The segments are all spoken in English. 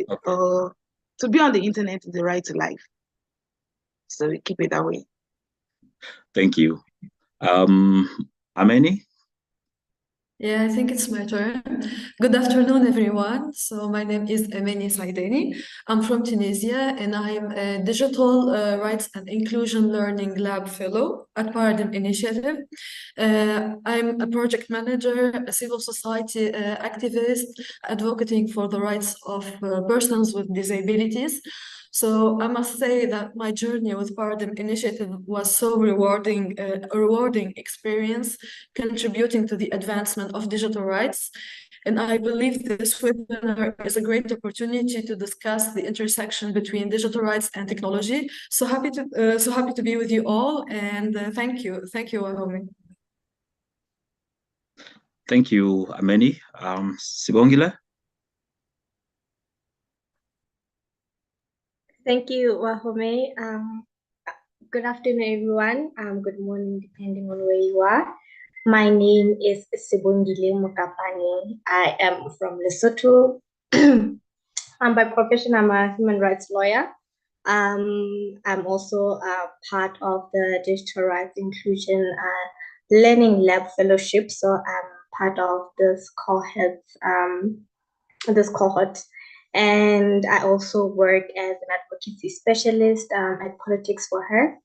or to be on the internet is the right to life. So we keep it that way. Thank you. Ameni? Yeah, I think it's my turn. Good afternoon, everyone. So my name is Ameni Saideni. I'm from Tunisia, and I'm a Digital Rights and Inclusion Learning Lab Fellow at Paradigm Initiative. I'm a project manager, a civil society activist, advocating for the rights of persons with disabilities. So I must say that my journey with Paradigm Initiative was so rewarding, a rewarding experience, contributing to the advancement of digital rights. And I believe this webinar is a great opportunity to discuss the intersection between digital rights and technology. So happy to be with you all, and thank you, Wahome. Thank you, Ameni. Sibongile? Thank you, Wahome. Good afternoon, everyone. Good morning, depending on where you are. My name is Sibongile Mukapani. I am from Lesotho. By profession, I'm a human rights lawyer. I'm also part of the Digital Rights Inclusion Learning Lab Fellowship. So I'm part of this cohort. And I also work as an advocacy specialist at Politics for Her.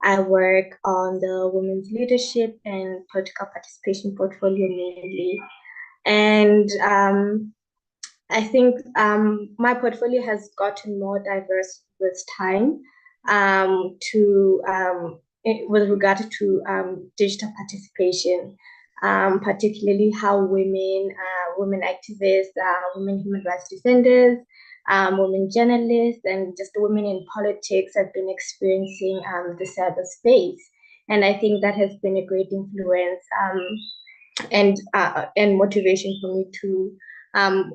I work on the women's leadership and political participation portfolio mainly. And I think my portfolio has gotten more diverse with time with regard to digital participation. Particularly how women activists, women human rights defenders, women journalists, and just women in politics have been experiencing the cyberspace. And I think that has been a great influence and motivation for me to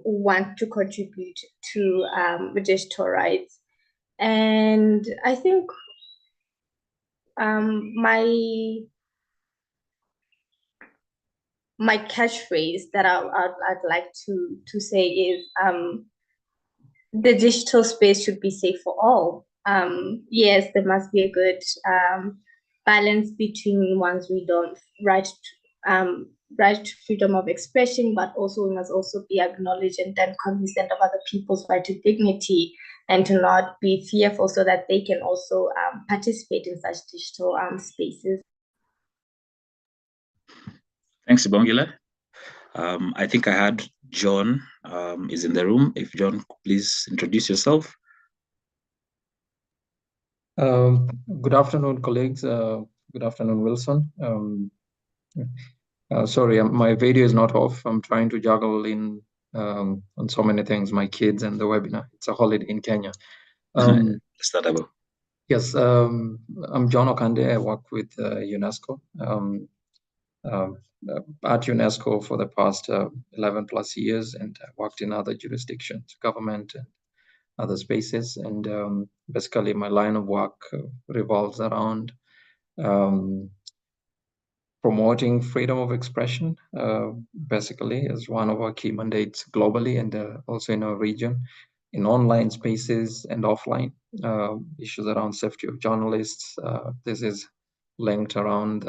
want to contribute to digital rights. And I think my catchphrase that I'd like to say is the digital space should be safe for all. Yes, there must be a good balance between one's right to freedom of expression, but also we must also be acknowledged and then cognizant of other people's right to dignity and to not be fearful so that they can also participate in such digital spaces. Thanks, Ibongile. I think I had John is in the room. If John, please introduce yourself. Good afternoon, colleagues. Good afternoon, Wilson. Sorry, my video is not off. I'm trying to juggle in on so many things, my kids and the webinar. It's a holiday in Kenya. Understandable. Yes, I'm John Okande. I work with UNESCO. At UNESCO for the past 11 plus years, and I worked in other jurisdictions, government and other spaces. And basically my line of work revolves around promoting freedom of expression, basically as one of our key mandates globally and also in our region, in online spaces and offline, issues around safety of journalists. This is linked around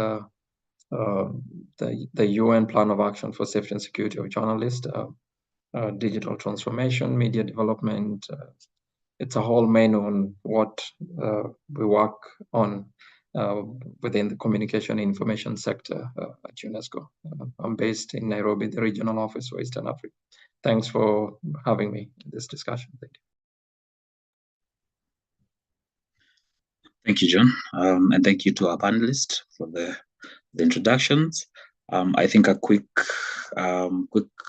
the UN Plan of Action for Safety and Security of Journalists, digital transformation, media development. It's a whole menu on what we work on within the communication information sector at UNESCO. I'm based in Nairobi, the regional office for Eastern Africa. Thanks for having me in this discussion. Thank you. Thank you, John. And thank you to our panelists for the introductions. I think a quick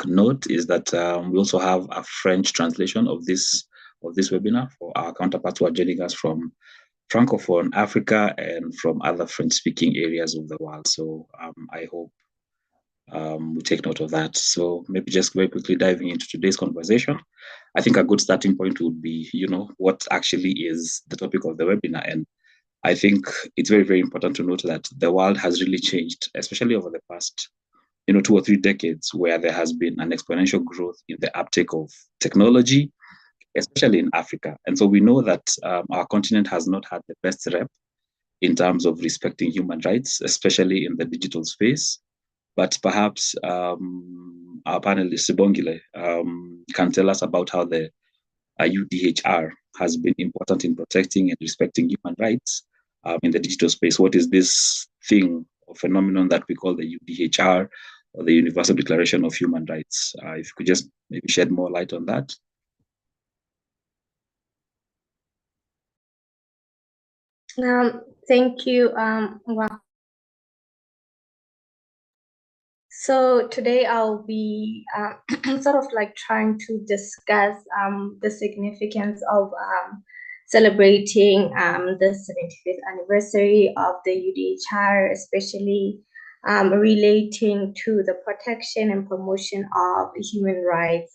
note is that we also have a French translation of this webinar for our counterparts who are joining us from Francophone Africa and from other French-speaking areas of the world. So I hope we take note of that. So maybe just very quickly diving into today's conversation. I think a good starting point would be, what actually is the topic of the webinar. And I think it's very, very important to note that the world has really changed, especially over the past, 2 or 3 decades, where there has been an exponential growth in the uptake of technology especially in Africa. And so we know that our continent has not had the best rep in terms of respecting human rights, especially in the digital space. But perhaps our panelist, Sibongile, can tell us about how the UDHR has been important in protecting and respecting human rights in the digital space. What is this thing or phenomenon that we call the UDHR, or the Universal Declaration of Human Rights? If you could just maybe shed more light on that. Thank you. Wow. So today I'll be sort of like trying to discuss the significance of celebrating the 75th anniversary of the UDHR, especially relating to the protection and promotion of human rights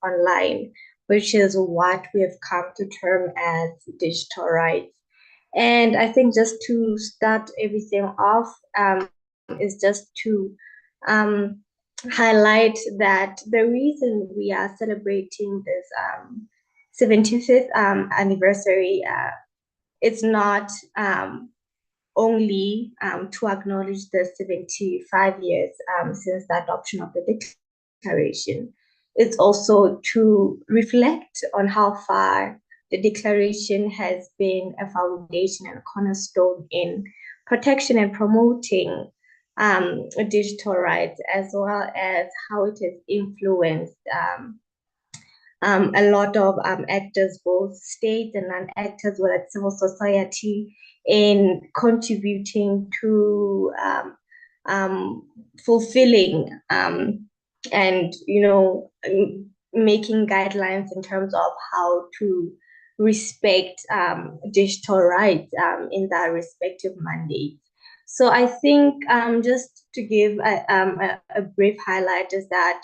online, which is what we have come to term as digital rights. And I think just to start everything off is just to highlight that the reason we are celebrating this 75th anniversary, it's not only to acknowledge the 75 years since the adoption of the declaration. It's also to reflect on how far the declaration has been a foundation and a cornerstone in protection and promoting digital rights, as well as how it has influenced a lot of actors, both state and non-actors, whether it's civil society, in contributing to fulfilling and making guidelines in terms of how to respect digital rights in their respective mandates. So I think just to give a brief highlight is that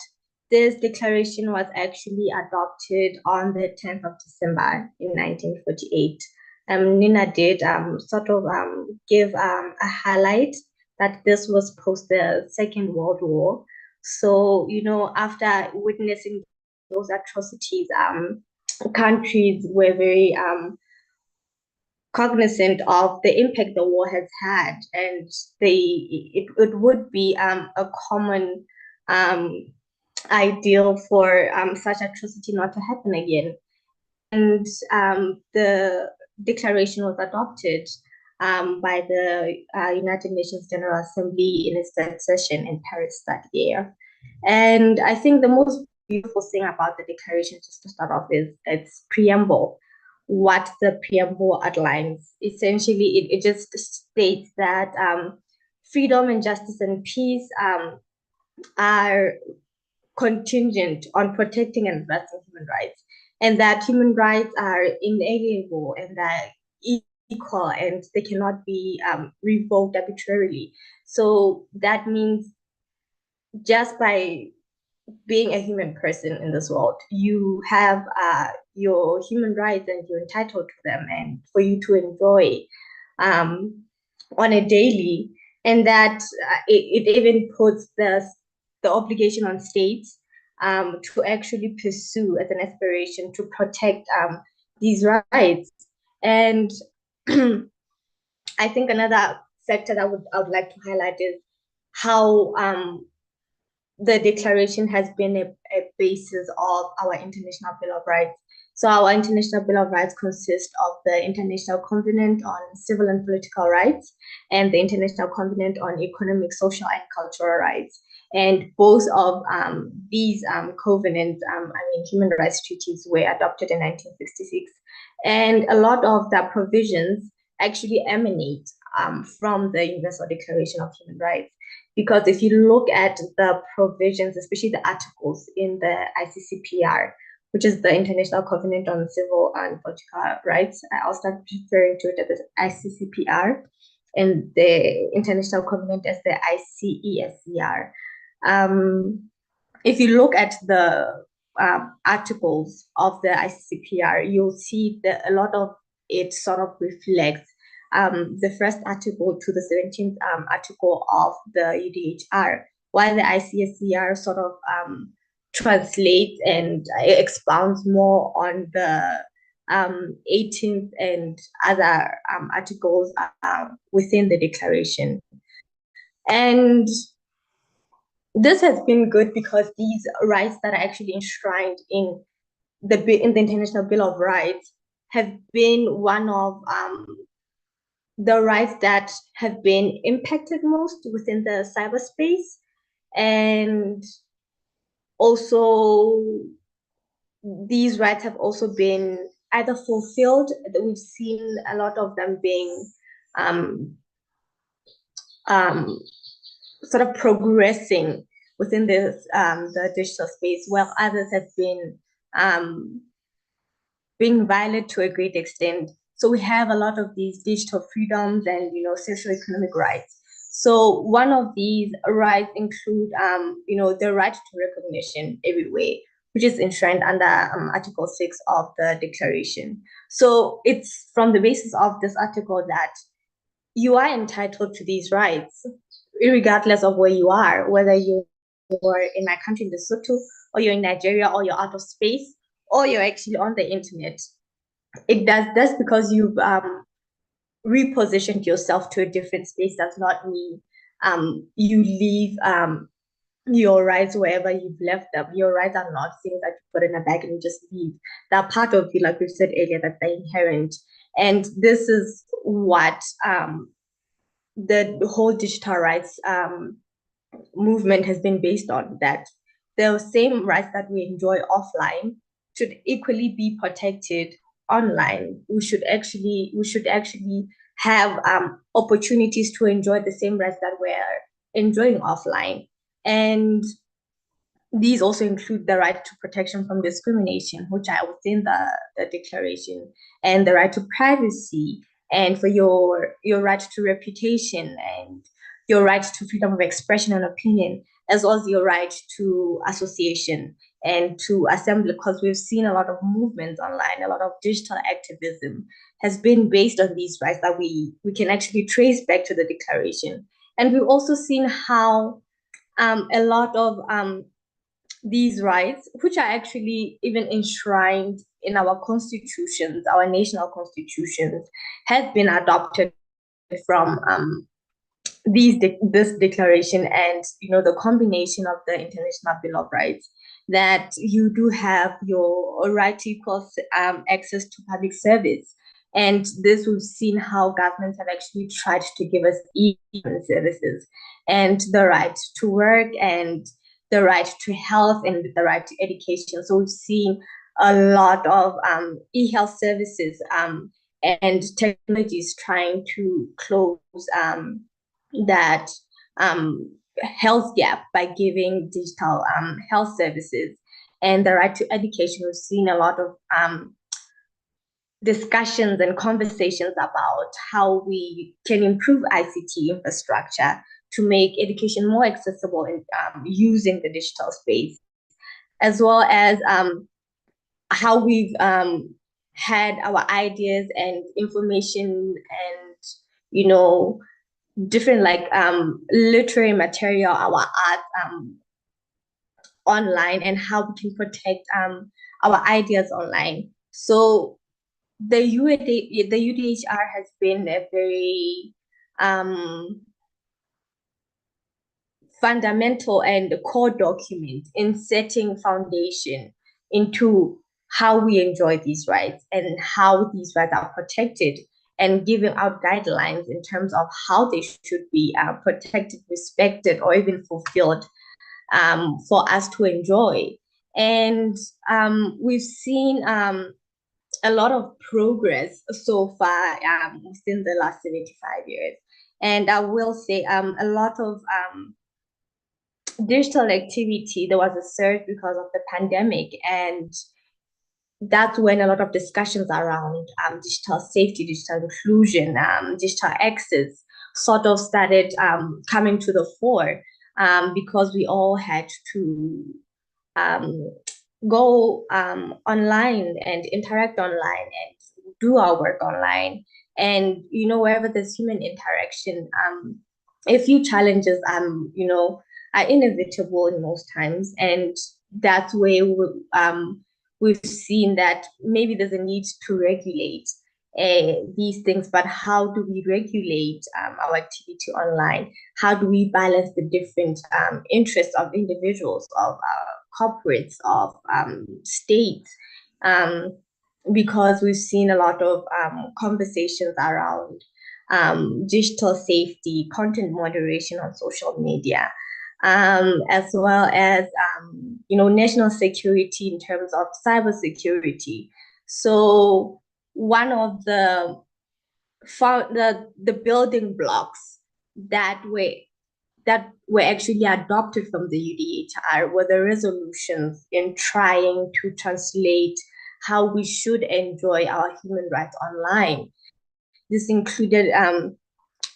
this declaration was actually adopted on the 10th of December in 1948. Nina did sort of give a highlight that this was post the Second World War. So, after witnessing those atrocities, countries were very cognizant of the impact the war has had, and it would be a common ideal for such atrocity not to happen again. And the declaration was adopted by the United Nations General Assembly in its third session in Paris that year. And I think the most beautiful thing about the declaration, just to start off, is its preamble. What the preamble outlines, essentially, it just states that freedom and justice and peace are contingent on protecting and advancing human rights, and that human rights are inalienable and that equal and they cannot be revoked arbitrarily. So that means just by being a human person in this world, you have your human rights and you're entitled to them, and for you to enjoy on a daily, and that it even puts the obligation on states to actually pursue as an aspiration to protect these rights. And I think another factor that I would like to highlight is how the declaration has been a basis of our International Bill of Rights. So our International Bill of Rights consists of the International Covenant on Civil and Political Rights and the International Covenant on Economic, Social, and Cultural Rights. And both of these covenants, human rights treaties, were adopted in 1966. And a lot of the provisions actually emanate from the Universal Declaration of Human Rights. Because if you look at the provisions, especially the articles in the ICCPR, which is the International Covenant on Civil and Political Rights, I'll start referring to it as the ICCPR, and the International Covenant as the ICESCR. If you look at the articles of the ICCPR, you'll see that a lot of it sort of reflects the first article to the 17th article of the UDHR, while the ICSCR sort of translates and expounds more on the 18th and other articles within the declaration. And this has been good because these rights that are actually enshrined in the International Bill of Rights have been one of the rights that have been impacted most within the cyberspace. And also, these rights have also been either fulfilled, that we've seen a lot of them being sort of progressing within this the digital space, while others have been being violated to a great extent. So we have a lot of these digital freedoms and socio-economic rights. So one of these rights include the right to recognition everywhere, which is enshrined under Article 6 of the Declaration. So it's from the basis of this article that you are entitled to these rights, regardless of where you are, whether you're in my country, Lesotho, or you're in Nigeria, or you're out of space, or you're actually on the internet. That's because you've repositioned yourself to a different space. Does not mean you leave your rights wherever you've left them. Your rights are not things that you put in a bag and you just leave. They're part of you, like we said earlier, that they're inherent. And this is what the whole digital rights movement has been based on, that the same rights that we enjoy offline should equally be protected online. We should actually have opportunities to enjoy the same rights that we're enjoying offline. And these also include the right to protection from discrimination, which are within the declaration, and the right to privacy, and for your right to reputation, and your right to freedom of expression and opinion, as well as your right to association and to assembly, because we've seen a lot of movements online, a lot of digital activism has been based on these rights that we can actually trace back to the declaration. And we've also seen how a lot of these rights, which are actually even enshrined in our constitutions, our national constitutions, has been adopted from this declaration and the combination of the International Bill of Rights, that you do have your right to equal access to public service. And this, we've seen how governments have actually tried to give us equal services, and the right to work, and the right to health, and the right to education. So we've seen a lot of e-health services and technologies trying to close that health gap by giving digital health services. And the right to education, we've seen a lot of discussions and conversations about how we can improve ICT infrastructure to make education more accessible in using the digital space, as well as how we've had our ideas and information and different literary material, our art online, and how we can protect our ideas online. So the UDHR has been a very fundamental and core document in setting foundation into how we enjoy these rights and how these rights are protected, and giving out guidelines in terms of how they should be protected, respected, or even fulfilled for us to enjoy. And we've seen a lot of progress so far within the last 75 years. And I will say a lot of digital activity, there was a surge because of the pandemic, and that's when a lot of discussions around digital safety, digital inclusion, digital access sort of started coming to the fore, because we all had to go online and interact online and do our work online. And wherever there's human interaction, a few challenges are inevitable in most times. And that's where we've seen that maybe there's a need to regulate these things, but how do we regulate our activity online? How do we balance the different interests of individuals, of corporates, of states? Because we've seen a lot of conversations around digital safety, content moderation on social media, as well as national security in terms of cybersecurity. So one of the building blocks that were actually adopted from the UDHR were the resolutions in trying to translate how we should enjoy our human rights online. This included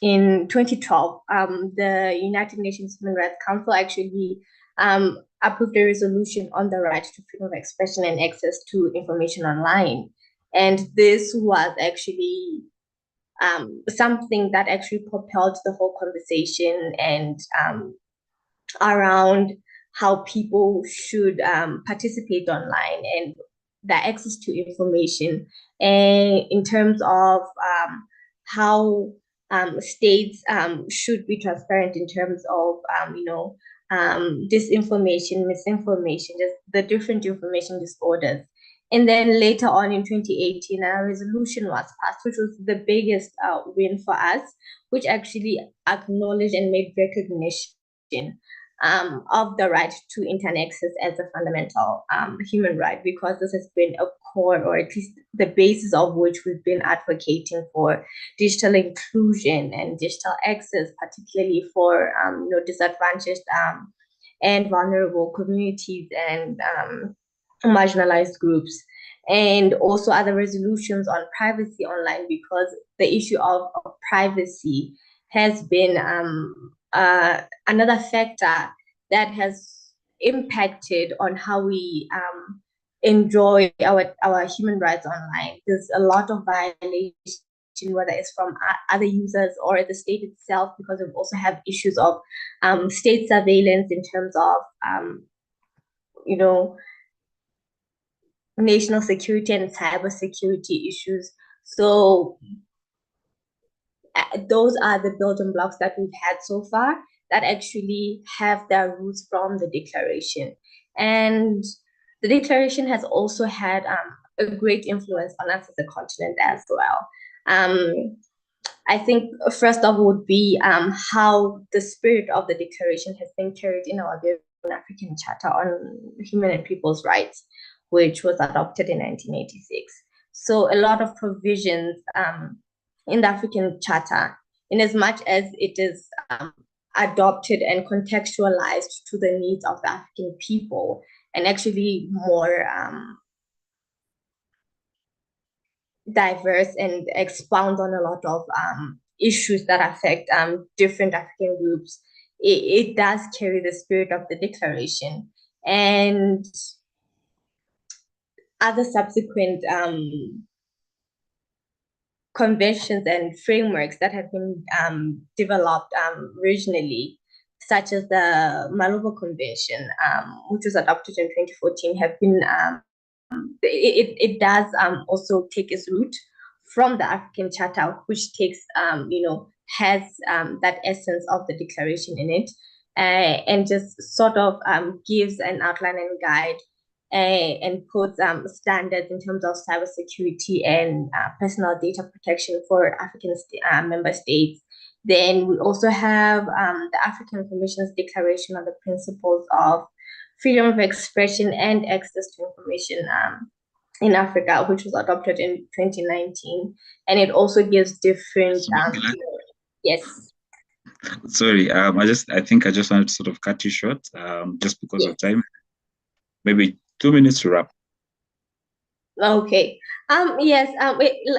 in 2012, the United Nations Human Rights Council actually approved a resolution on the right to freedom of expression and access to information online. And this was actually something that actually propelled the whole conversation and around how people should participate online and the access to information, and in terms of how states should be transparent in terms of disinformation, misinformation, just the different information disorders. And then later on in 2018, a resolution was passed, which was the biggest win for us, which actually acknowledged and made recognition of the right to internet access as a fundamental human right, because this has been a core, or at least the basis of which we've been advocating for digital inclusion and digital access, particularly for disadvantaged and vulnerable communities and marginalized groups, and also other resolutions on privacy online, because the issue of privacy has been another factor that has impacted on how we enjoy our human rights online. There's a lot of violation, whether it's from other users or the state itself, because we also have issues of state surveillance in terms of national security and cybersecurity issues. So those are the building blocks that we've had so far that actually have their roots from the declaration. And the declaration has also had a great influence on us as a continent as well. I think first off would be how the spirit of the declaration has been carried in our African Charter on Human and People's Rights, which was adopted in 1986. So a lot of provisions in the African Charter, in as much as it is adopted and contextualized to the needs of the African people, and actually more diverse and expound on a lot of issues that affect different African groups, it does carry the spirit of the declaration. And other subsequent conventions and frameworks that have been developed regionally, such as the Malabo Convention, which was adopted in 2014, have been it does also take its root from the African Charter, which takes has that essence of the declaration in it, and just sort of gives an outline and guide and puts standards in terms of cybersecurity and personal data protection for African member states. Then we also have the African Commission's Declaration on the Principles of Freedom of Expression and Access to Information in Africa, which was adopted in 2019. And it also gives different... yes. Sorry, I think I just wanted to sort of cut you short, just because of time. Maybe 2 minutes to wrap. Okay. Yes.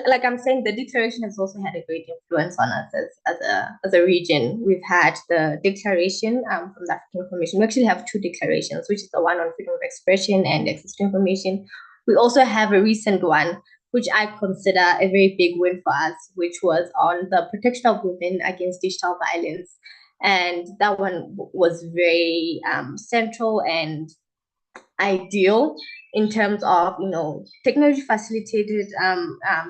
Like I'm saying, the declaration has also had a great influence on us as a region. We've had the declaration from the African Commission. We actually have two declarations, which is the one on freedom of expression and access to information. We also have a recent one, which I consider a very big win for us, which was on the protection of women against digital violence. And that one was very central and ideal in terms of, technology facilitated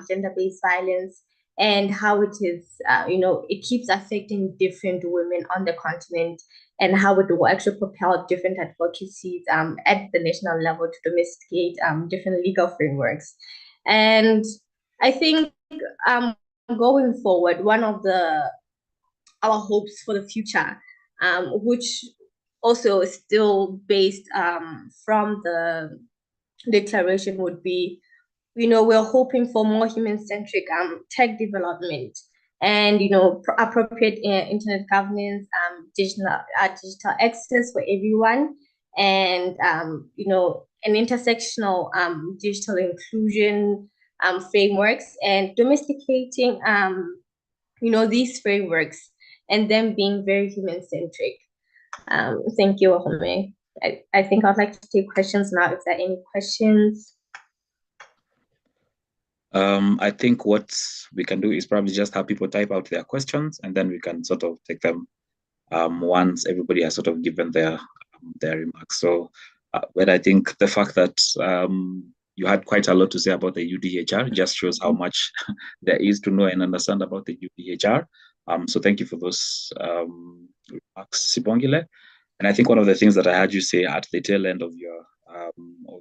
gender-based violence, and how it is, it keeps affecting different women on the continent, and how it will actually propel different advocacies at the national level to domesticate different legal frameworks. And I think going forward, one of our hopes for the future, which also is still based from the declaration, would be, we're hoping for more human-centric tech development, and appropriate internet governance, digital access for everyone, and an intersectional digital inclusion frameworks, and domesticating these frameworks, and them being very human-centric. Thank you, Ahome. I think I'd like to take questions now, if there are any questions. I think what we can do is probably just have people type out their questions, and then we can sort of take them once everybody has sort of given their remarks. So, but I think the fact that you had quite a lot to say about the UDHR just shows how much there is to know and understand about the UDHR. So thank you for those remarks, Sibongile. And I think one of the things that I heard you say at the tail end of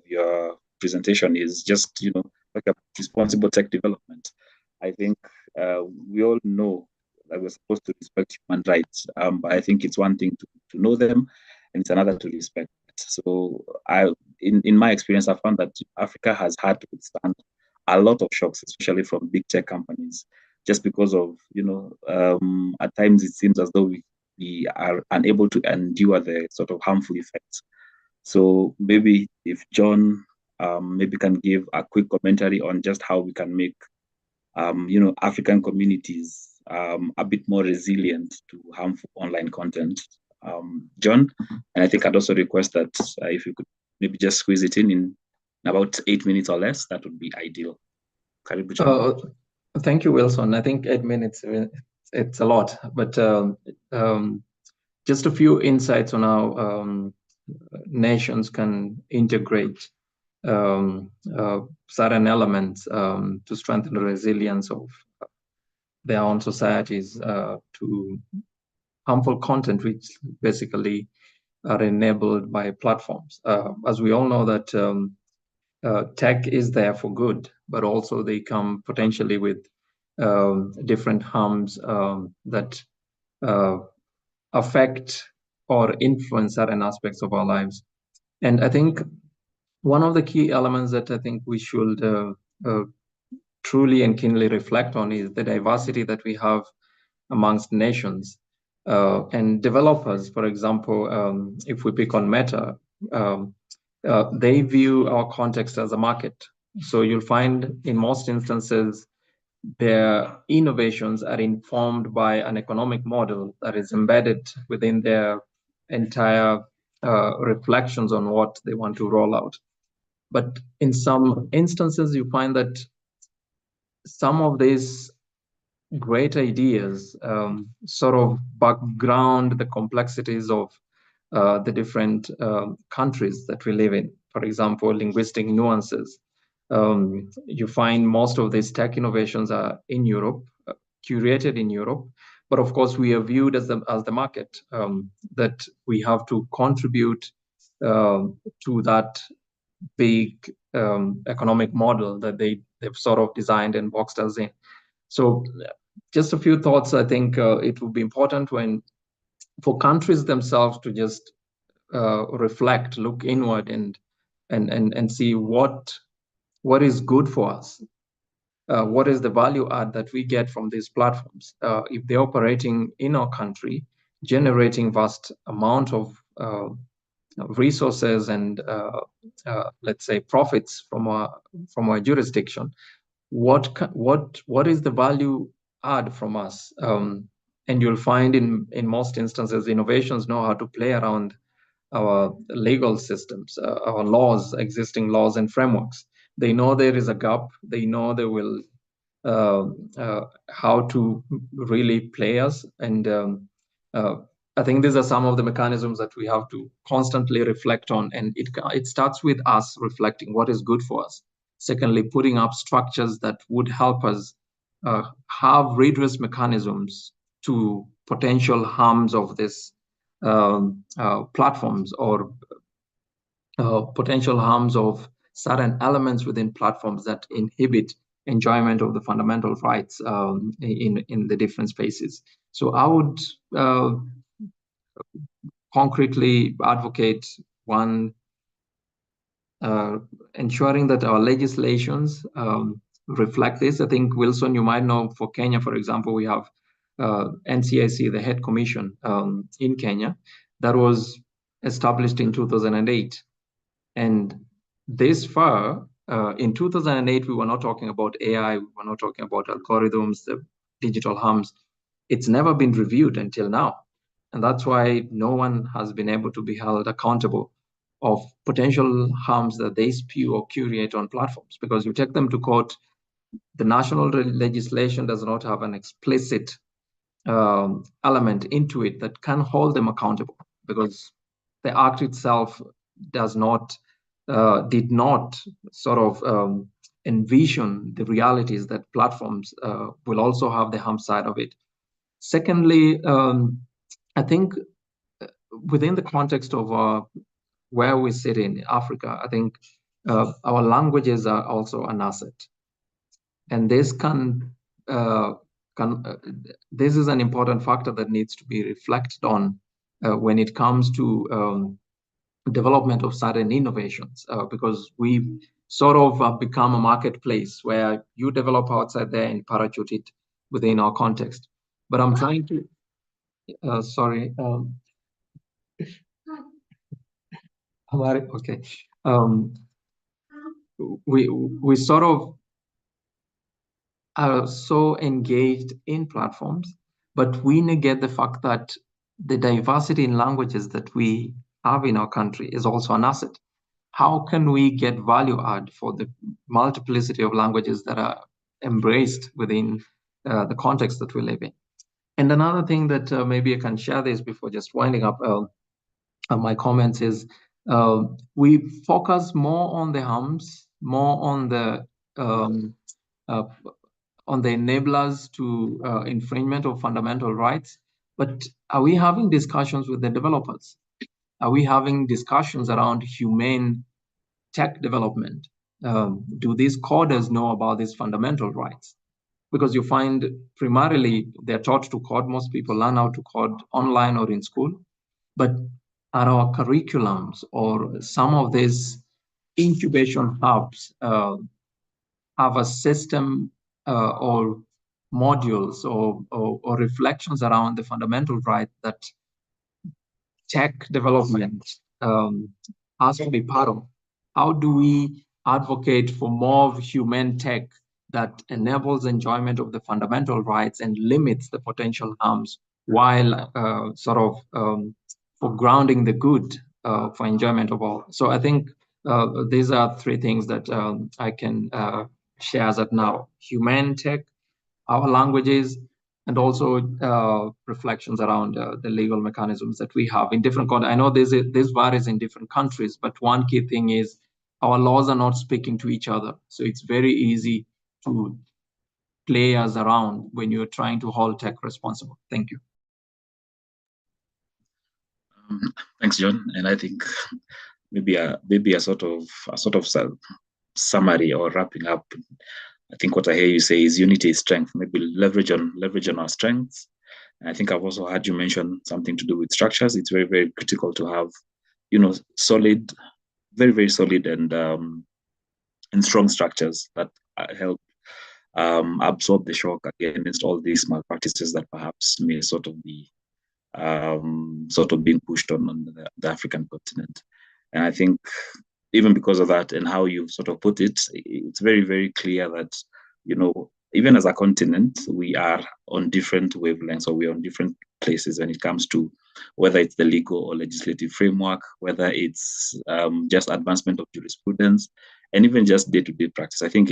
your presentation is just, like a responsible tech development. I think we all know that we're supposed to respect human rights, but I think it's one thing to know them, and it's another to respect it. So in my experience, I found that Africa has had to withstand a lot of shocks, especially from big tech companies, just because of, at times it seems as though we are unable to endure the sort of harmful effects. So maybe if John maybe can give a quick commentary on just how we can make, African communities a bit more resilient to harmful online content. John, and I think I'd also request that if you could maybe just squeeze it in about 8 minutes or less, that would be ideal. Karibu, John. Thank you, Wilson. I think 8 minutes, it's a lot, but just a few insights on how nations can integrate certain elements to strengthen the resilience of their own societies to harmful content, which basically are enabled by platforms. As we all know that tech is there for good, but also they come potentially with different harms that affect or influence certain aspects of our lives. And I think one of the key elements that I think we should truly and keenly reflect on is the diversity that we have amongst nations and developers. For example, if we pick on Meta, they view our context as a market. So you'll find in most instances, their innovations are informed by an economic model that is embedded within their entire reflections on what they want to roll out. But in some instances, you find that some of these great ideas sort of background the complexities of the different countries that we live in. For example, linguistic nuances. You find most of these tech innovations are in Europe, curated in Europe, but of course we are viewed as the market, that we have to contribute to that big economic model that they've sort of designed and boxed us in. So just a few thoughts. I think it would be important for countries themselves to just reflect, look inward, and see what is good for us. What is the value add that we get from these platforms? If they're operating in our country, generating vast amount of resources and let's say profits from our jurisdiction, what is the value add from us? And you'll find in most instances, innovations know how to play around our legal systems, our laws, existing laws and frameworks. They know there is a gap. They know they will how to really play us and I think these are some of the mechanisms that we have to constantly reflect on, and it starts with us reflecting what is good for us. Secondly, putting up structures that would help us have redress mechanisms to potential harms of this platforms, or potential harms of certain elements within platforms that inhibit enjoyment of the fundamental rights in the different spaces. So I would concretely advocate one, ensuring that our legislations reflect this. I think, Wilson, you might know, for Kenya, for example, we have NCIC, the head commission in Kenya, that was established in 2008. And this far, in 2008, we were not talking about AI, we were not talking about algorithms, the digital harms. It's never been reviewed until now. And that's why no one has been able to be held accountable of potential harms that they spew or curate on platforms. Because you take them to court, the national legislation does not have an explicit element into it that can hold them accountable, because the act itself does not, did not sort of envision the realities that platforms will also have the harm side of it. Secondly, I think within the context of where we sit in Africa, I think our languages are also an asset. And this this is an important factor that needs to be reflected on when it comes to development of certain innovations, because we sort of become a marketplace where you develop outside there and parachute it within our context. But I'm trying to, sorry. Okay. We sort of are so engaged in platforms, but we negate the fact that the diversity in languages that we have in our country is also an asset. How can we get value add for the multiplicity of languages that are embraced within the context that we live in? And another thing that maybe I can share this before just winding up my comments is, we focus more on the harms, more on the enablers to infringement of fundamental rights. But are we having discussions with the developers? Are we having discussions around humane tech development? Do these coders know about these fundamental rights? Because you find primarily they're taught to code. Most people learn how to code online or in school. But are our curriculums or some of these incubation hubs have a system or modules or reflections around the fundamental right that tech development has to be part of? How do we advocate for more of human tech that enables enjoyment of the fundamental rights and limits the potential harms, while sort of for grounding the good for enjoyment of all? So I think these are three things that I can share as of now: human tech, our languages, and also reflections around the legal mechanisms that we have in different countries. I know this varies in different countries, but one key thing is our laws are not speaking to each other. So it's very easy to play us around when you're trying to hold tech responsible. Thank you. Thanks, John. And I think maybe a sort of summary or wrapping up. I think what I hear you say is unity is strength. Maybe leverage on our strengths. And I think I've also heard you mention something to do with structures. It's very, very critical to have, solid, very, very solid and strong structures that help absorb the shock against all these malpractices that perhaps may sort of be being pushed on the African continent. And I think even because of that and how you've sort of put it, it's very, very clear that, even as a continent, we are on different wavelengths, or we're on different places when it comes to whether it's the legal or legislative framework, whether it's just advancement of jurisprudence, and even just day-to-day practice. I think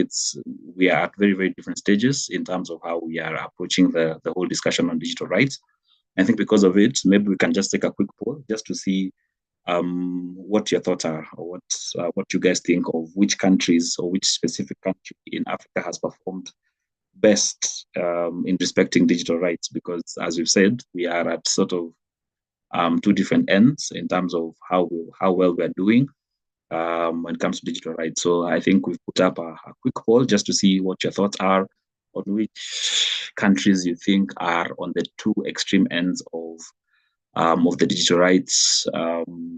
we are at very, very different stages in terms of how we are approaching the whole discussion on digital rights. I think because of it, maybe we can just take a quick poll just to see what your thoughts are, or what you guys think of which countries or which specific country in Africa has performed best in respecting digital rights. Because as we've said, we are at sort of two different ends in terms of how well we're doing when it comes to digital rights. So I think we've put up a quick poll just to see what your thoughts are on which countries you think are on the two extreme ends of the digital rights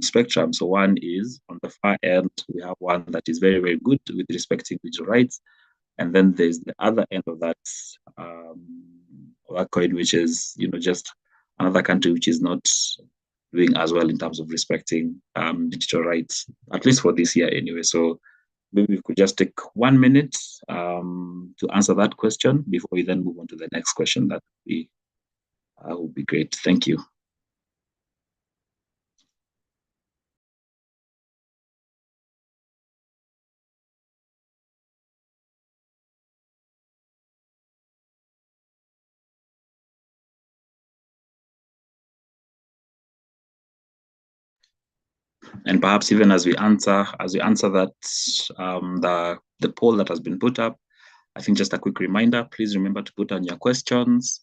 spectrum. So one is on the far end, we have one that is very, very good with respecting digital rights. And then there's the other end of that coin, which is, just another country which is not doing as well in terms of respecting digital rights, at least for this year anyway. So maybe we could just take 1 minute to answer that question before we then move on to the next question. That would be great. Thank you. And perhaps even as we answer that, the poll that has been put up, I think just a quick reminder, please remember to put on your questions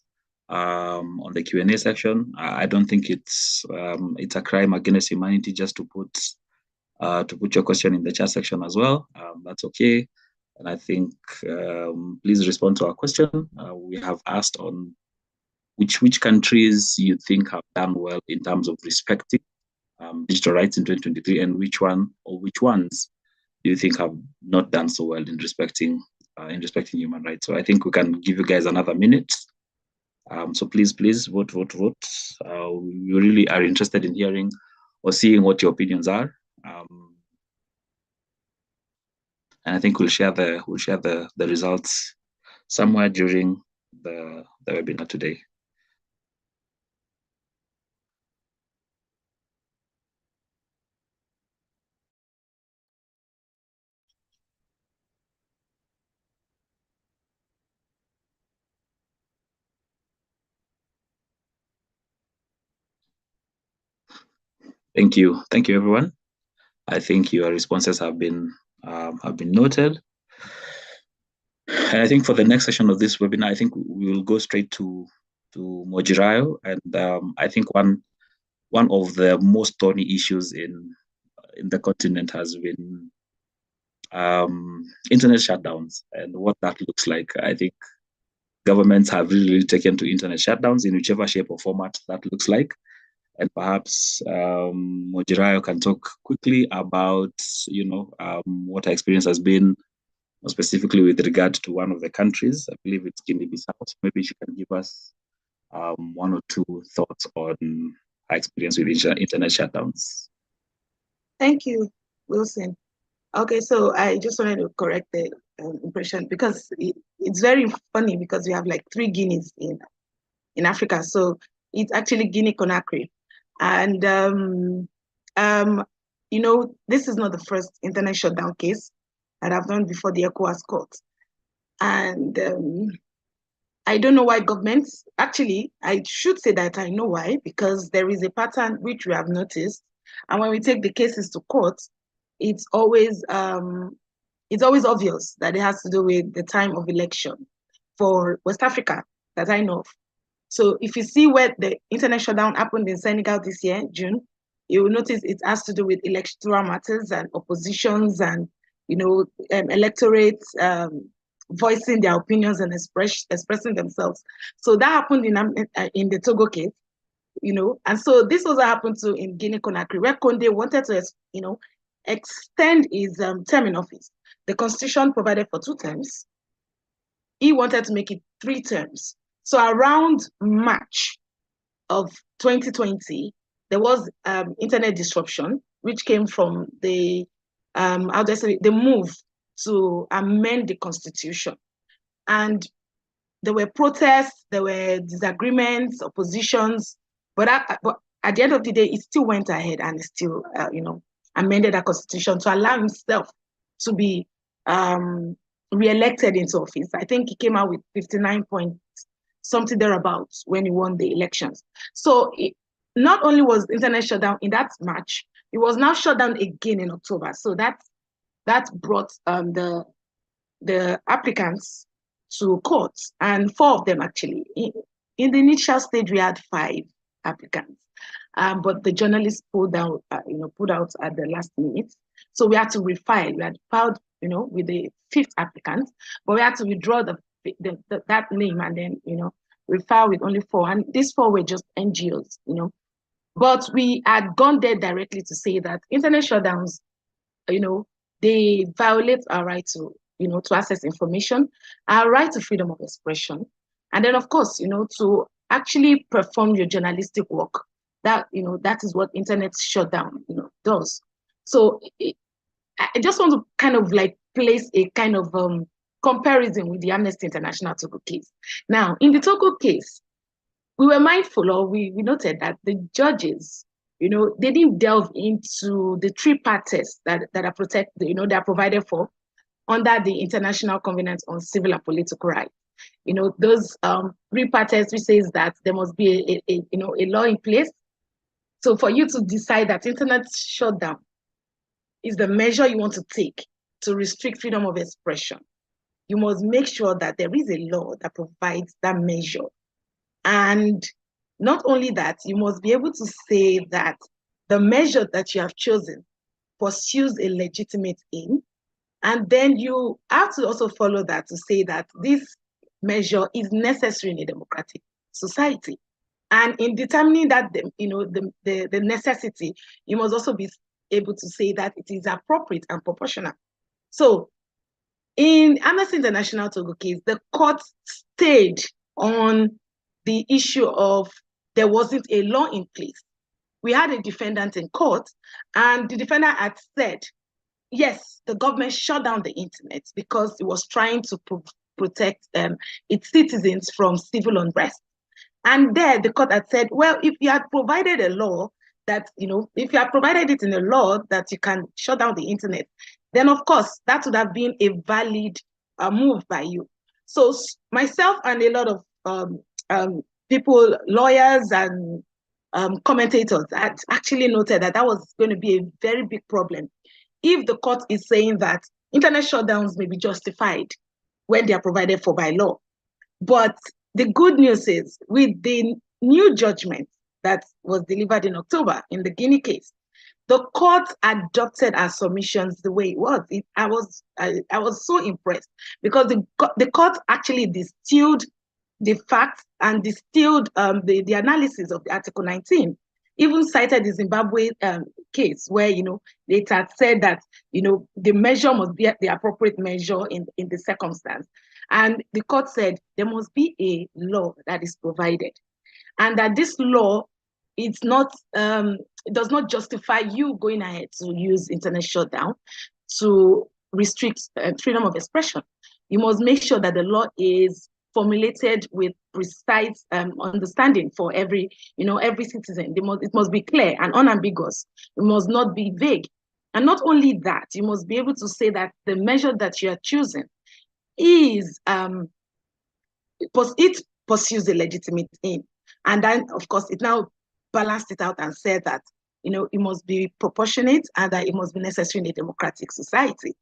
on the Q&A section. I don't think it's a crime against humanity just to put your question in the chat section as well. That's okay. And I think please respond to our question. We have asked on which countries you think have done well in terms of respecting digital rights in 2023, and which ones do you think have not done so well in respecting human rights. So I think we can give you guys another minute. So please vote. We really are interested in hearing or seeing what your opinions are. And I think we'll share the results somewhere during the webinar today. Thank you, everyone. I think your responses have been noted. And I think for the next session of this webinar, I think we will go straight to Mojirayo, and I think one of the most thorny issues in the continent has been internet shutdowns and what that looks like. I think governments have really taken to internet shutdowns in whichever shape or format that looks like. And perhaps Mojirayo can talk quickly about, what her experience has been, specifically with regard to one of the countries. I believe it's Guinea-Bissau. Maybe she can give us one or two thoughts on her experience with internet shutdowns. Thank you, Wilson. Okay, so I just wanted to correct the impression, because it's very funny, because we have like 3 Guineas in Africa. So it's actually Guinea-Conakry. And, this is not the first internet shutdown case that I've done before the ECOWAS court. And I don't know why governments, actually, I should say that I know why, because there is a pattern which we have noticed. And when we take the cases to court, it's always obvious that it has to do with the time of election for West Africa that I know of. So if you see where the internet shutdown happened in Senegal this year, June, you will notice it has to do with electoral matters and oppositions and, electorates voicing their opinions and expressing themselves. So that happened in the Togo case, and so this also happened to in Guinea-Conakry, where Condé wanted to, extend his term in office. The constitution provided for 2 terms. He wanted to make it 3 terms. So around March of 2020, there was internet disruption, which came from the move to amend the constitution. And there were protests, there were disagreements, oppositions, but at the end of the day, it still went ahead and still, amended the constitution to allow himself to be re-elected into office. I think he came out with 59 point something thereabouts when he won the elections. So not only was the internet shut down in that March, it was now shut down again in October. So that brought the applicants to court, and 4 of them actually. In the initial stage, we had 5 applicants, but the journalists pulled out at the last minute. So we had to refile. We had filed, with the 5th applicant, but we had to withdraw that name and then, refile with only 4. And these 4 were just NGOs, But we had gone there directly to say that internet shutdowns, they violate our right to, to access information, our right to freedom of expression. And then, of course, to actually perform your journalistic work. That is what internet shutdown, does. So I just want to kind of like place a kind of comparison with the Amnesty International Togo case. Now, in the Togo case, we were mindful, or we noted that the judges, they didn't delve into the 3-part test that are protected, they are provided for under the International Covenant on Civil and Political Rights. Those 3-part tests, which says that there must be a law in place. So for you to decide that internet shutdown is the measure you want to take to restrict freedom of expression, you must make sure that there is a law that provides that measure. And not only that, you must be able to say that the measure that you have chosen pursues a legitimate aim. And then you have to also follow that to say that this measure is necessary in a democratic society. And in determining that, the necessity, you must also be able to say that it is appropriate and proportional. So in Amnesty International Togo case, the court stayed on the issue of there wasn't a law in place. We had a defendant in court, and the defendant had said, yes, the government shut down the internet because it was trying to protect its citizens from civil unrest. And there the court had said, well, if you had provided a law that, if you had provided it in a law that you can shut down the internet, then of course that would have been a valid move by you. So myself and a lot of people, lawyers and commentators, had actually noted that was going to be a very big problem if the court is saying that internet shutdowns may be justified when they are provided for by law. But the good news is, with the new judgment that was delivered in October in the Guinea case, the court adopted our submissions the way it was. I was so impressed because the court actually distilled the facts and distilled the analysis of the Article 19. Even cited the Zimbabwe case where, they had said that, the measure must be the appropriate measure in the circumstance. And the court said there must be a law that is provided, and that this law does not justify you going ahead to use internet shutdown to restrict freedom of expression. You must make sure that the law is formulated with precise understanding for every citizen. It must be clear and unambiguous. It must not be vague. And not only that, you must be able to say that the measure that you are choosing is it pursues a legitimate aim. And then, of course, it now balanced it out and said that, it must be proportionate and that it must be necessary in a democratic society.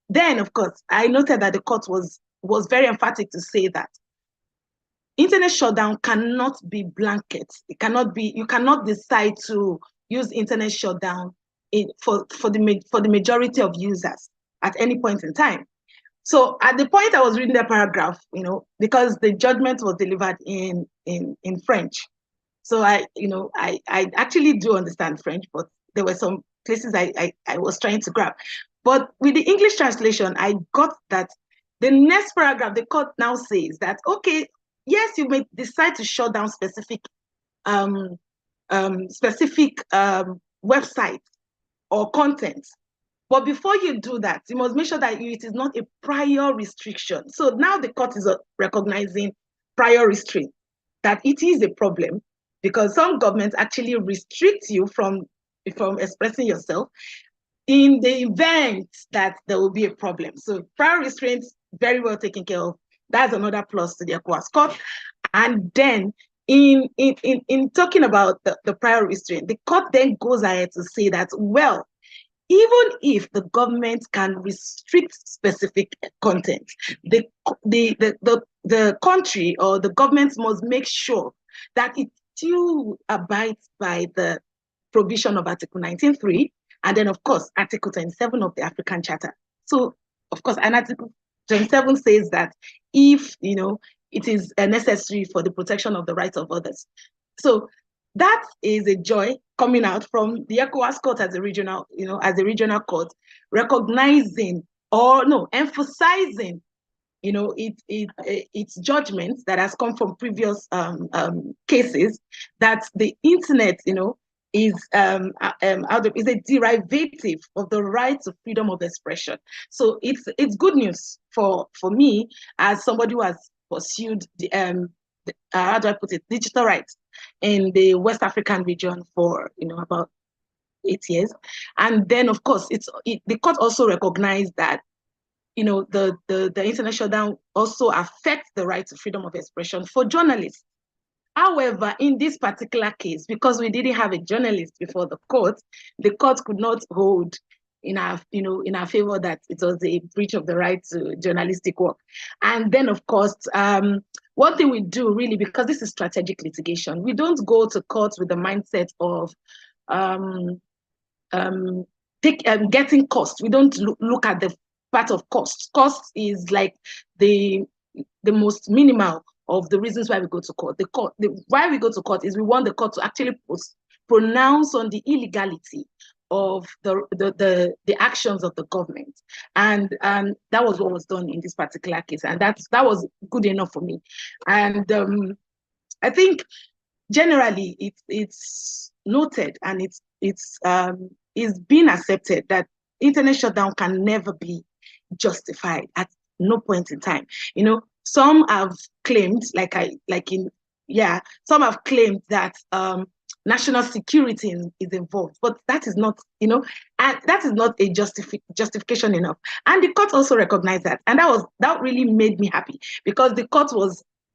Then, of course, I noted that the court was very emphatic to say that internet shutdown cannot be blanket. It cannot be, you cannot decide to use internet shutdown for the majority of users at any point in time. So at the point I was reading the paragraph, because the judgment was delivered in French. So I actually do understand French, but there were some places I was trying to grab. But with the English translation, I got that the next paragraph, the court now says that, okay, yes, you may decide to shut down specific websites or content. But before you do that, you must make sure that it is not a prior restriction. So now the court is recognizing prior restraint, that it is a problem because some governments actually restrict you from expressing yourself in the event that there will be a problem. So prior restraints, very well taken care of. That's another plus to the ECOWAS court. And then in talking about the prior restraint, the court then goes ahead to say that, well, even if the government can restrict specific content, the country or the government must make sure that it still abides by the provision of Article 19.3 and then, of course, Article 27 of the African Charter. So, of course, and Article 27 says that if, it is necessary for the protection of the rights of others. So that is a joy coming out from the ECOWAS court as a regional, court, recognizing emphasizing, its judgments that has come from previous cases that the internet, is is a derivative of the right to freedom of expression. So it's good news for me as somebody who has pursued how do I put it, digital rights in the West African region for about 8 years. And then of course the court also recognized that the internet shutdown also affects the right to freedom of expression for journalists. However, in this particular case, because we didn't have a journalist before the court could not hold in our favor that it was a breach of the right to journalistic work. And then, of course, one thing we do really, because this is strategic litigation, we don't go to court with the mindset of getting cost. We don't look at the part of cost. Cost is like the most minimal of the reasons why we go to court. Why we go to court is we want the court to actually pronounce on the illegality of the actions of the government, and that was what was done in this particular case, and that was good enough for me. And I think generally it's noted and it's been accepted that internet shutdown can never be justified at no point in time. Some have claimed, some have claimed that national security is involved, but that is not, and that is not a justification enough. And the court also recognized that, and that really made me happy, because the court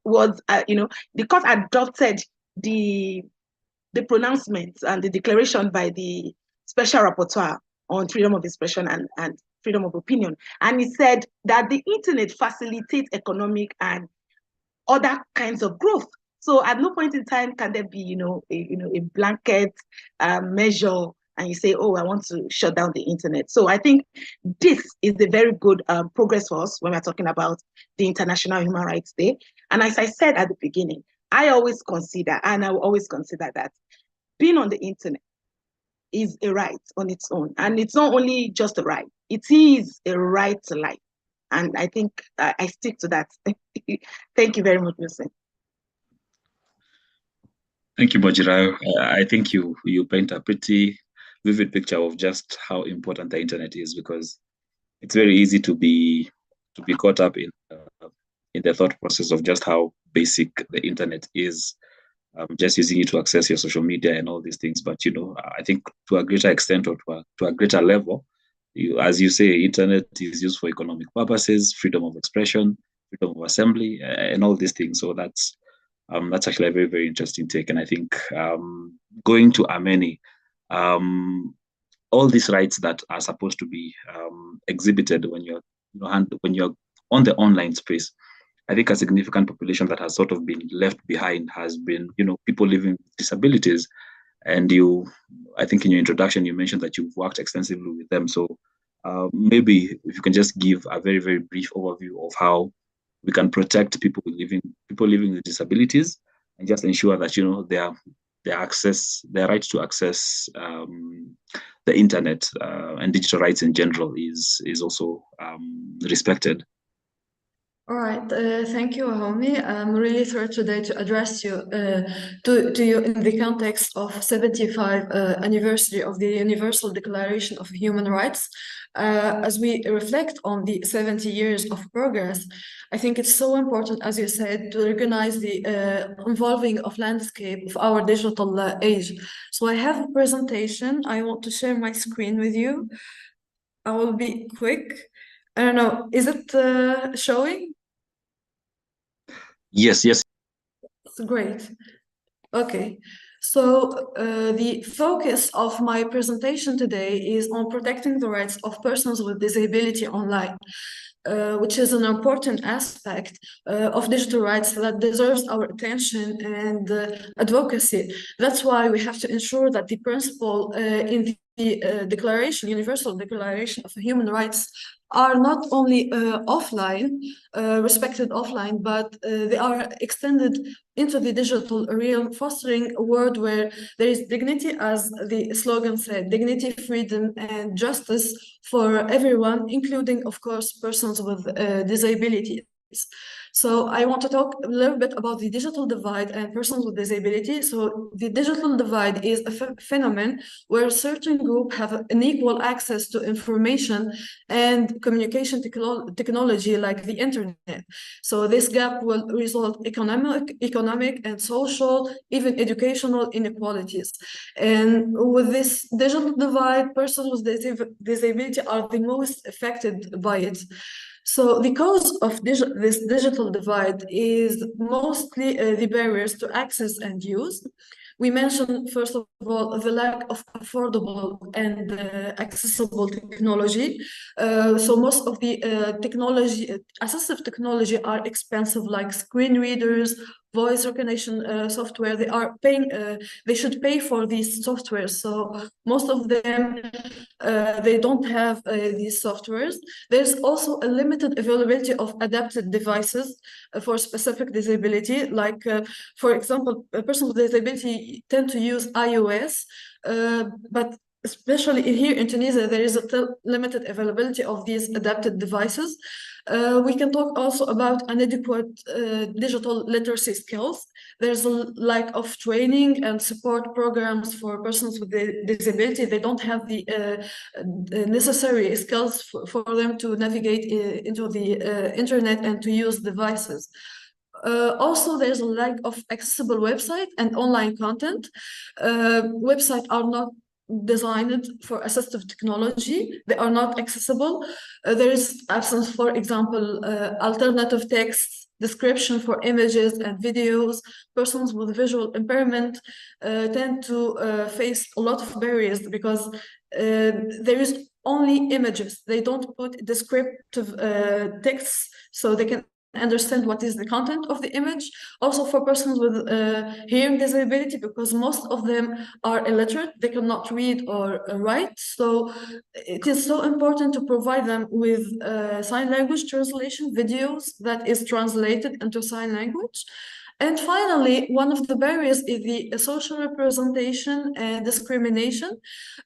the court adopted the pronouncement and the declaration by the special rapporteur on freedom of expression and freedom of opinion. And he said that the internet facilitates economic and other kinds of growth. So at no point in time can there be, a blanket measure and you say, oh, I want to shut down the internet. So I think this is a very good progress for us when we're talking about the International Human Rights Day. And as I said at the beginning, I always consider, and I will always consider, that being on the internet is a right on its own. And it's not only just a right, it is a right to life. And I think I stick to that. Thank you very much, Wilson. Thank you, Bojira. I think you paint a pretty vivid picture of just how important the internet is, because it's very easy to be caught up in the thought process of just how basic the internet is, just using it to access your social media and all these things. But I think to a greater extent, or to a greater level, as you say, internet is used for economic purposes, freedom of expression, freedom of assembly, and all these things. So that's actually a very, very interesting take. And I think going to Ameni, all these rights that are supposed to be exhibited when you're on the online space, I think a significant population that has sort of been left behind has been, people living with disabilities. And I think in your introduction, you mentioned that you've worked extensively with them. So maybe if you can just give a very, very brief overview of how we can protect people living with disabilities, and just ensure that their right to access the internet and digital rights in general is also respected. All right, thank you, Homi. I'm really thrilled today to address you to you in the context of 75 anniversary of the Universal Declaration of Human Rights. As we reflect on the 70 years of progress, I think it's so important, as you said, to recognize the evolving of landscape of our digital age. So I have a presentation. I want to share my screen with you. I will be quick. I don't know, is it showing? Yes. It's great. Okay, so the focus of my presentation today is on protecting the rights of persons with disability online, which is an important aspect of digital rights that deserves our attention and advocacy. That's why we have to ensure that the principle in the Declaration, Universal Declaration of Human Rights are not only offline, respected offline, but they are extended into the digital realm, fostering a world where there is dignity, as the slogan said, dignity, freedom, and justice for everyone, including, of course, persons with disabilities. So I want to talk a little bit about the digital divide and persons with disability. So the digital divide is a phenomenon where a certain group have unequal access to information and communication technology like the internet. So this gap will result economic and social, even educational inequalities. And with this digital divide, persons with disability are the most affected by it. So the cause of this digital divide is mostly the barriers to access and use. We mentioned, first of all, the lack of affordable and accessible technology. So most of the assistive technology are expensive, like screen readers, voice recognition software. They should pay for these softwares. So most of them, they don't have these softwares. There's also a limited availability of adapted devices for specific disability. Like, for example, a person with disability tend to use iOS, but especially here in Tunisia, there is a limited availability of these adapted devices. We can talk also about inadequate digital literacy skills. There's a lack of training and support programs for persons with disability. They don't have the necessary skills for them to navigate into the internet and to use devices. Also, there's a lack of accessible website and online content. Websites are not designed for assistive technology. They are not accessible. There is absence, for example, alternative text, description for images and videos. Persons with visual impairment tend to face a lot of barriers because there is only images. They don't put descriptive texts so they can understand what is the content of the image. Also for persons with hearing disability, because most of them are illiterate, they cannot read or write. So it is so important to provide them with sign language translation videos that is translated into sign language. And finally, one of the barriers is the social representation and discrimination.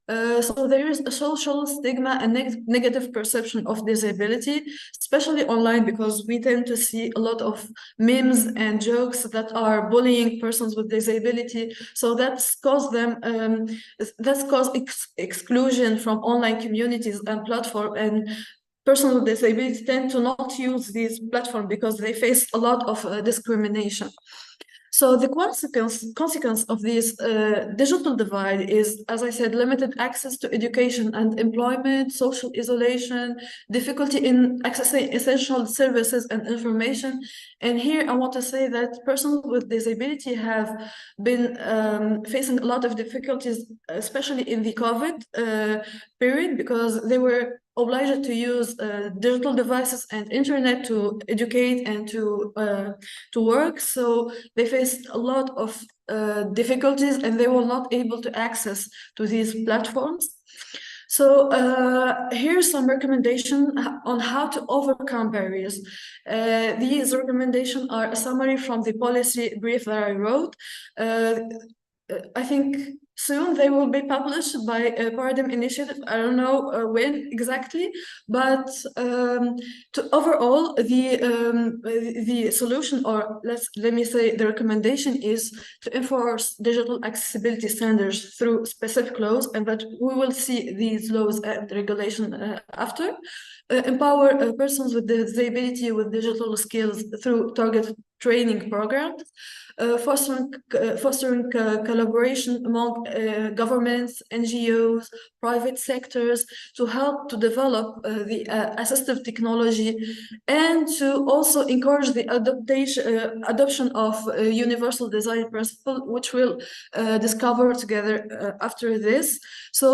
So there is a social stigma and negative perception of disability, especially online, because we tend to see a lot of memes and jokes that are bullying persons with disability. So that's caused exclusion from online communities and platforms. And persons with disability tend to not use these platforms because they face a lot of discrimination. So the consequence of this digital divide is, as I said, limited access to education and employment, social isolation, difficulty in accessing essential services and information. And here I want to say that persons with disability have been facing a lot of difficulties, especially in the COVID period, because they were obliged to use digital devices and internet to educate and to work. So they faced a lot of difficulties and they were not able to access to these platforms. So here's some recommendation on how to overcome barriers. These recommendations are a summary from the policy brief that I wrote. I think soon they will be published by a Paradigm Initiative. I don't know when exactly, but overall, the solution, or let me say the recommendation, is to enforce digital accessibility standards through specific laws, and that we will see these laws and regulation after. Empower persons with disability with digital skills through targeted training programs, fostering collaboration among governments, NGOs, private sectors to help to develop the assistive technology, and to also encourage the adoption of universal design principle, which we'll discover together after this. So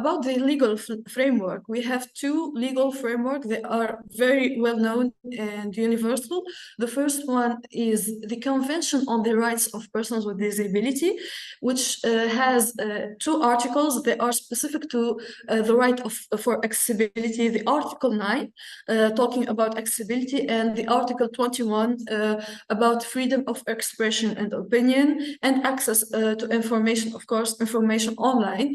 about the legal framework, we have two legal frameworks that are very well known and universal. The first one is the Convention on the Rights of Persons with Disability, which has two articles that are specific to the right for accessibility, the Article 9, talking about accessibility, and the Article 21 about freedom of expression and opinion and access to information, of course, information online.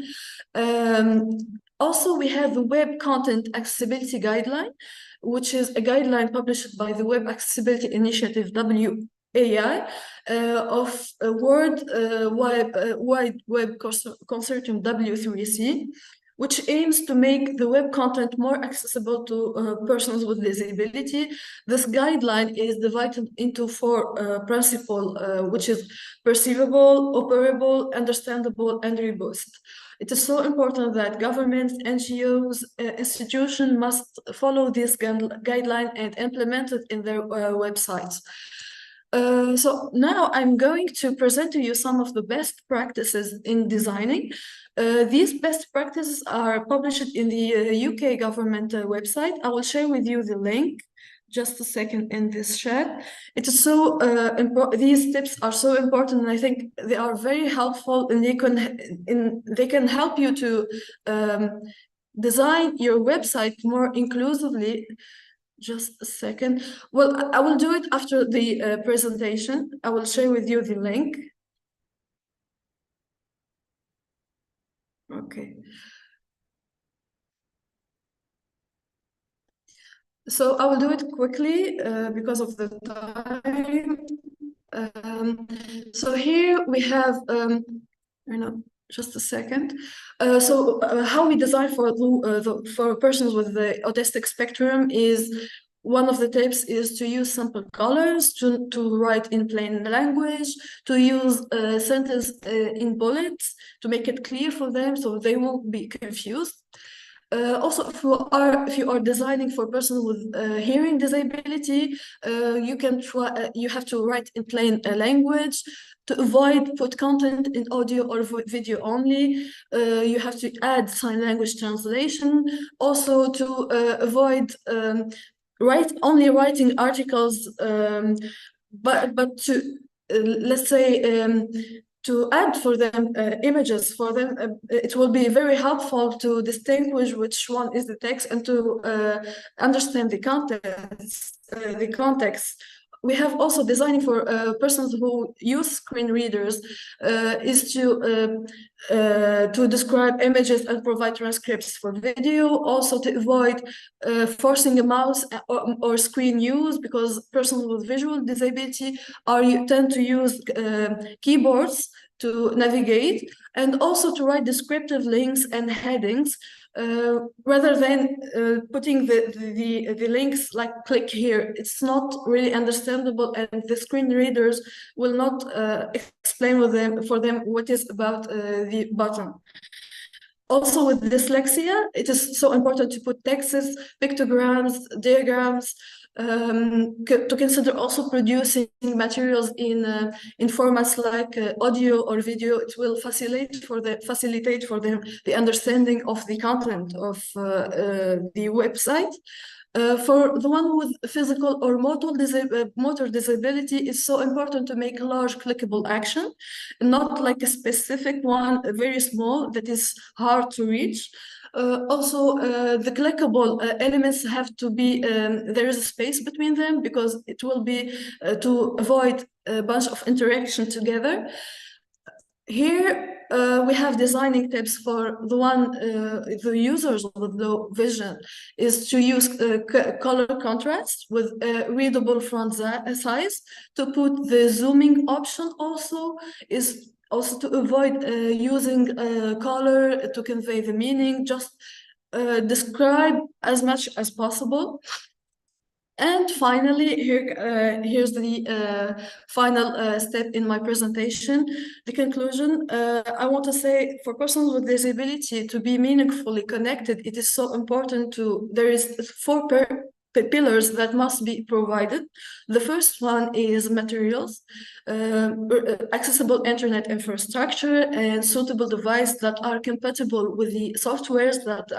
Also, we have the Web Content Accessibility Guideline, which is a guideline published by the Web Accessibility Initiative, WAI, of a World Wide Web Consortium, W3C, which aims to make the web content more accessible to persons with disability. This guideline is divided into four principles, which is perceivable, operable, understandable, and robust. It is so important that governments, NGOs, institutions must follow this guideline and implement it in their websites. So now I'm going to present to you some of the best practices in designing. These best practices are published in the UK government website. I will share with you the link just a second in this chat. It is so important. These tips are so important, and I think they are very helpful, and they can help you to design your website more inclusively. Just a second. Well, I will do it after the presentation. I will share with you the link. Okay. So I will do it quickly because of the time. So here we have, just a second. How we design for persons with the autistic spectrum is, one of the tips is to use simple colors, to write in plain language, to use a sentence in bullets to make it clear for them so they won't be confused. Also, if you are designing for persons with hearing disability, you have to write in plain language. To avoid put content in audio or video only, you have to add sign language translation. Also, to avoid only writing articles, but to let's say to add for them images for them. It will be very helpful to distinguish which one is the text and to understand the context. We have also designing for persons who use screen readers is to describe images and provide transcripts for video. Also to avoid forcing a mouse or screen use, because persons with visual disability tend to use keyboards to navigate, and also to write descriptive links and headings rather than putting the links like click here. It's not really understandable, and the screen readers will not explain for them what is about the button. Also, with dyslexia, it is so important to put texts, pictograms, diagrams, to consider also producing materials in formats like audio or video. It will facilitate for them the understanding of the content of the website. For the one with physical or motor disability, it's so important to make a large clickable action, not like a specific one, very small, that is hard to reach. Also, the clickable elements have to be, there is a space between them, because it will be to avoid a bunch of interaction together. Here we have designing tips for the users with low vision, is to use color contrast with readable font size. To put the zooming option also is also to avoid using color to convey the meaning, just describe as much as possible. And finally, here's the final step in my presentation, the conclusion. I want to say for persons with disability to be meaningfully connected, it is so important there is four pillars that must be provided. The first one is materials, accessible internet infrastructure, and suitable devices that are compatible with the softwares that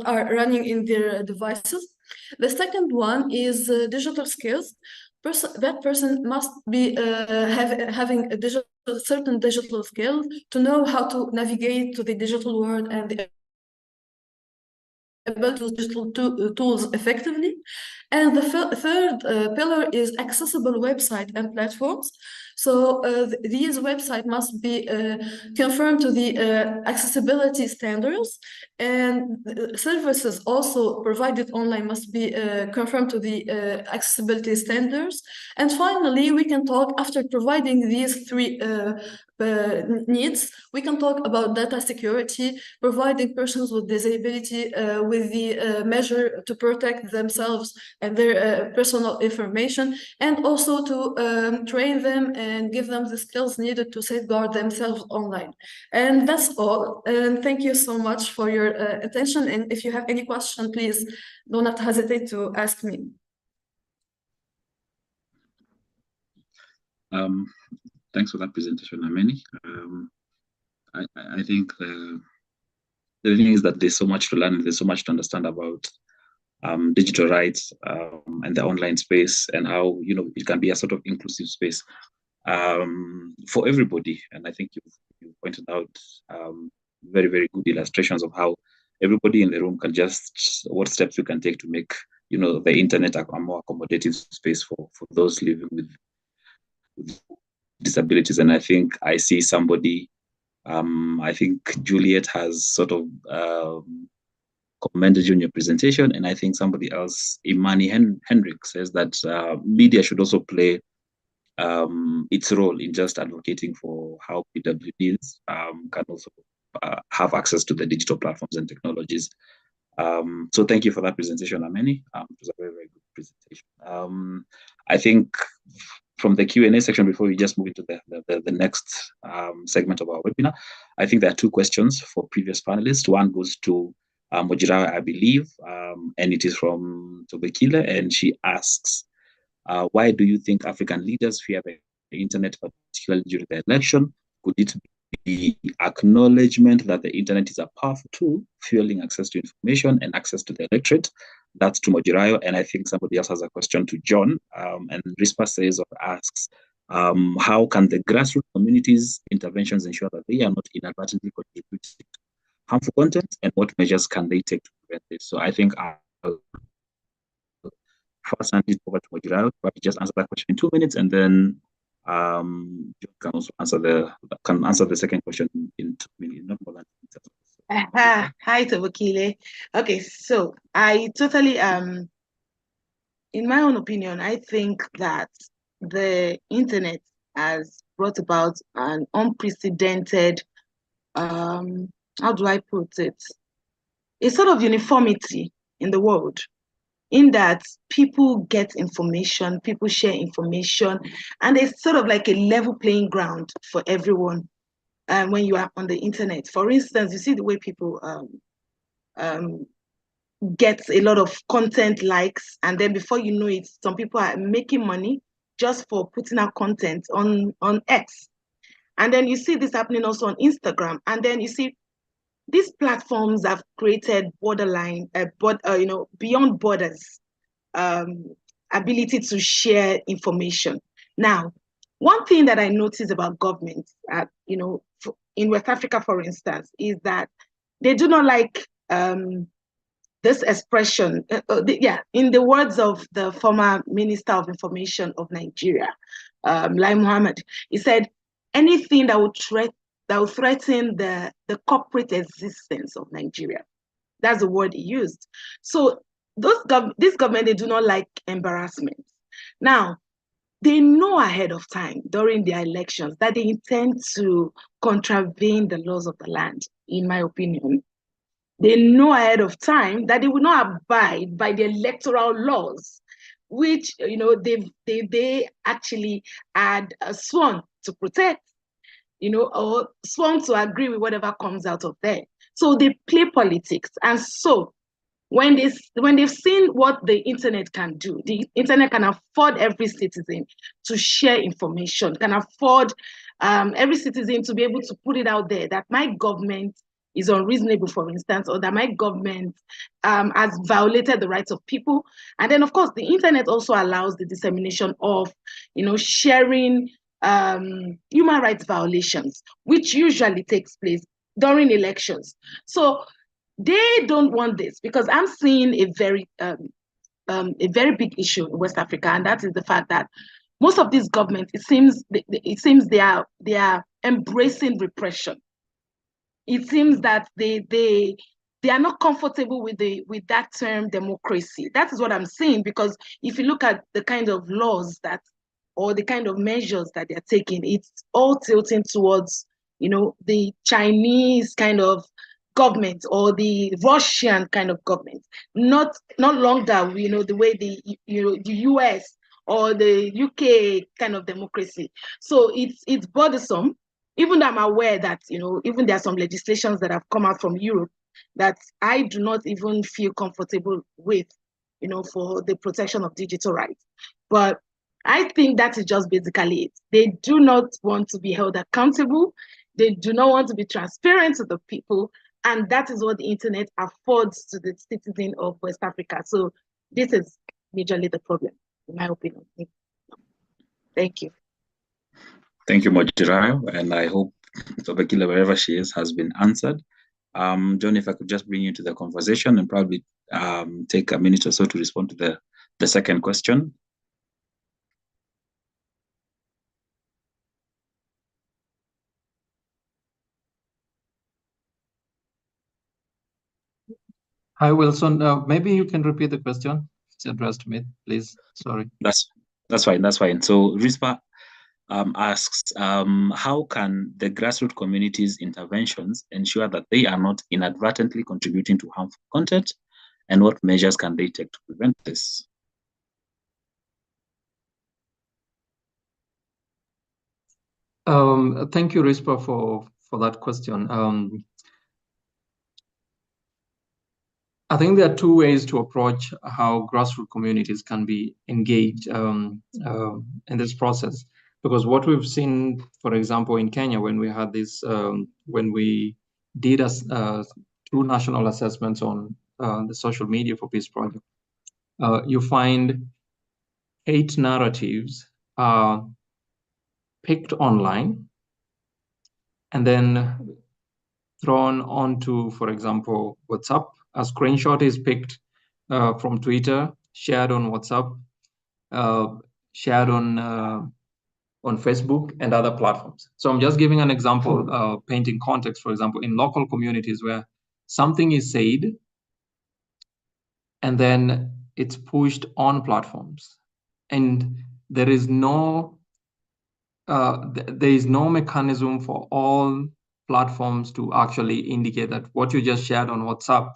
are running in their devices. The second one is digital skills. That person must be having certain digital skills to know how to navigate to the digital world and able to use digital tools effectively. And the third pillar is accessible website and platforms. So these websites must be confirmed to the accessibility standards, and services also provided online must be confirmed to the accessibility standards. And finally, we can talk, after providing these three needs, we can talk about data security, providing persons with disability with the measure to protect themselves and their personal information, and also to train them and give them the skills needed to safeguard themselves online. And that's all. And thank you so much for your attention. And if you have any question, please do not hesitate to ask me. Thanks for that presentation, Ameni. I think the thing is that there's so much to learn, there's so much to understand about digital rights and the online space, and how it can be a sort of inclusive space for everybody. And I think you pointed out very, very good illustrations of how everybody in the room can what steps we can take to make the internet a more accommodative space for those living with disabilities. And I think I see somebody, I think Juliet has sort of commended you in your presentation, and I think somebody else, Imani Hendrik, says that media should also play its role in just advocating for how PWDs can also have access to the digital platforms and technologies. So thank you for that presentation, Ameni. It was a very, very good presentation. I think from the Q&A section, before we just move into the next segment of our webinar, I think there are two questions for previous panelists. One goes to Mojirawa, I believe, and it is from Tobekile, and she asks, why do you think African leaders fear the internet, particularly during the election? Could it be acknowledgement that the internet is a powerful tool, fueling access to information and access to the electorate? That's to Mojirayo, and I think somebody else has a question to John. And Rispa says or asks, how can the grassroots communities' interventions ensure that they are not inadvertently contributing to harmful content, and what measures can they take to prevent this? So I think I'll first hand it over to Mojirayo, but just answer that question in 2 minutes, and then John can also answer the second question in 2 minutes, not more than 2 minutes. Hi, Tobekile. Okay, so I totally in my own opinion, I think that the internet has brought about an unprecedented, how do I put it? A sort of uniformity in the world, in that people get information, people share information, and it's sort of like a level playing ground for everyone when you are on the internet. For instance, you see the way people get a lot of content likes, and then before you know it, some people are making money just for putting out content on X. And then you see this happening also on Instagram. And then you see these platforms have created beyond borders ability to share information. Now, one thing that I notice about governments, in West Africa, for instance, is that they do not like this expression. In the words of the former Minister of Information of Nigeria, Lai Mohammed, he said, anything that would threaten the corporate existence of Nigeria. That's the word he used. So this government, they do not like embarrassment. Now, they know ahead of time during their elections that they intend to contravene the laws of the land, in my opinion. they know ahead of time that they will not abide by the electoral laws, which they actually had sworn to protect, or sworn to agree with whatever comes out of there. So they play politics, and so when they've seen what the internet can do, the internet can afford every citizen to share information, can afford every citizen to be able to put it out there that my government is unreasonable, for instance, or that my government has violated the rights of people. And then, of course, the internet also allows the dissemination of, sharing human rights violations, which usually takes place during elections. So they don't want this, because I'm seeing a very big issue in West Africa, and that is the fact that most of these governments, it seems they are embracing repression. It seems that they are not comfortable with that term democracy. That is what I'm saying, because if you look at the kind of laws or the kind of measures that they're taking, it's all tilting towards, the Chinese kind of government or the Russian kind of government, not longer, the way the US or the UK kind of democracy. So it's bothersome, even though I'm aware that, even there are some legislations that have come out from Europe that I do not even feel comfortable with, for the protection of digital rights. But I think that is just basically it. They do not want to be held accountable. They do not want to be transparent to the people. And that is what the internet affords to the citizen of West Africa. So this is majorly the problem, in my opinion. Thank you. Thank you, Mojirayo, and I hope Tobekile, wherever she is, has been answered. John, if I could just bring you to the conversation and probably take a minute or so to respond to the second question. Hi, Wilson. Maybe you can repeat the question. It's addressed to me, please. Sorry. That's fine. That's fine. So RISPA asks, how can the grassroots communities' interventions ensure that they are not inadvertently contributing to harmful content, and what measures can they take to prevent this? Thank you, RISPA, for that question. I think there are two ways to approach how grassroots communities can be engaged in this process. Because what we've seen, for example, in Kenya, when we had this, when we did two national assessments on the social media for peace project, you find 8 narratives picked online and then thrown onto, for example, WhatsApp. A screenshot is picked from Twitter, shared on WhatsApp, shared on Facebook and other platforms. So I'm just giving an example, painting context, for example, in local communities where something is said and then it's pushed on platforms. And there is no mechanism for all platforms to actually indicate that what you just shared on WhatsApp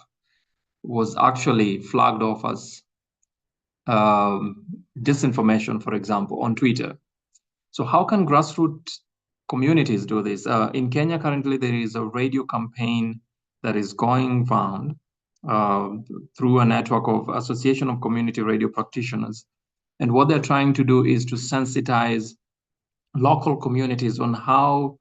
was actually flagged off as disinformation, for example, on Twitter. So how can grassroots communities do this? In Kenya, currently, there is a radio campaign that is going round through a network of Association of Community Radio Practitioners. And what they're trying to do is to sensitize local communities on how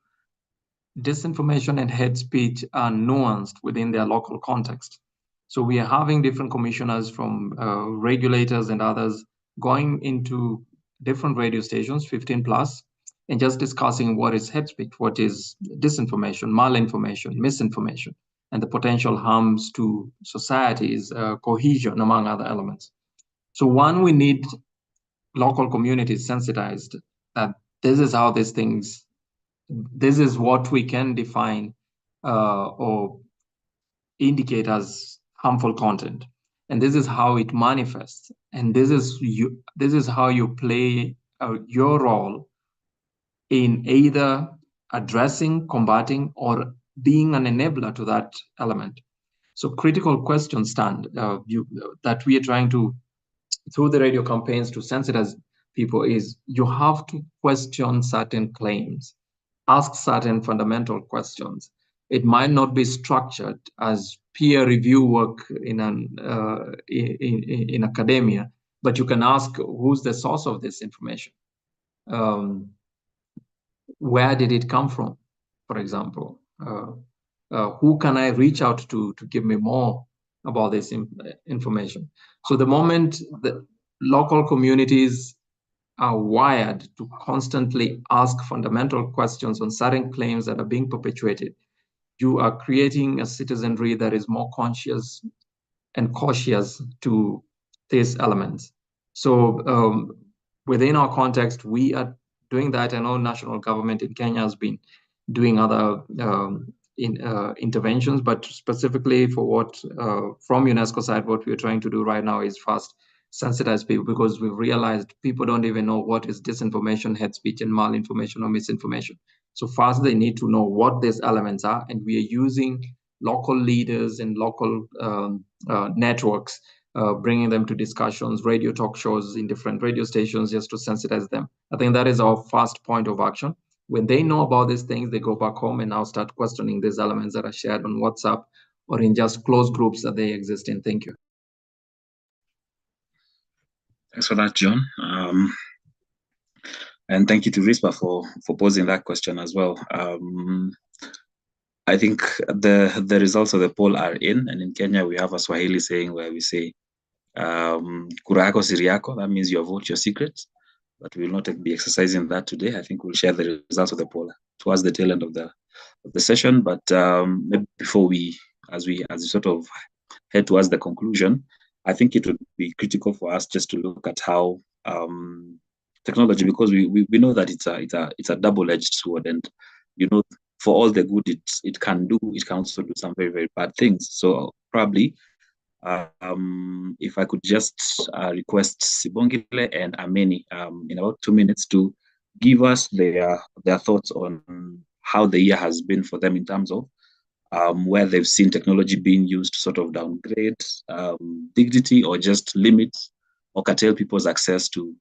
disinformation and hate speech are nuanced within their local context. So we are having different commissioners from regulators and others going into different radio stations, 15 plus, and just discussing what is hate speech, what is disinformation, malinformation, misinformation, and the potential harms to societies, cohesion, among other elements. So one, we need local communities sensitized that this is how these things, this is what we can define or indicate as harmful content, and this is how it manifests, and this is how you play your role in either addressing, combating, or being an enabler to that element. So critical questions stand that we are trying to, through the radio campaigns, to sensitize people is you have to question certain claims, ask certain fundamental questions. It might not be structured as peer review work in academia, but you can ask who's the source of this information. Where did it come from, for example? Who can I reach out to give me more about this information? So the moment the local communities are wired to constantly ask fundamental questions on certain claims that are being perpetuated, you are creating a citizenry that is more conscious and cautious to these elements. So within our context, we are doing that. I know national government in Kenya has been doing other interventions, but specifically for what from UNESCO side, what we're trying to do right now is first sensitize people, because we've realized people don't even know what is disinformation, hate speech, and malinformation or misinformation. So first they need to know what these elements are, and we are using local leaders and local networks, bringing them to discussions, radio talk shows in different radio stations, just to sensitize them. I think that is our first point of action. When they know about these things, they go back home and now start questioning these elements that are shared on WhatsApp or in just closed groups that they exist in. Thank you. Thanks for that, John. And thank you to RISPA for posing that question as well. I think the results of the poll are in, and in Kenya we have a Swahili saying where we say, kura yako siri yako, that means your vote, your secret. But we will not be exercising that today. I think we'll share the results of the poll towards the tail end of the session. But maybe before as we sort of head towards the conclusion, I think it would be critical for us just to look at how technology, because we know that it's a double-edged sword, and for all the good it can do, it can also do some very, very bad things. So probably if I could just request Sibongile and Ameni in about 2 minutes to give us their thoughts on how the year has been for them in terms of where they've seen technology being used to sort of downgrade dignity or just limit or curtail people's access to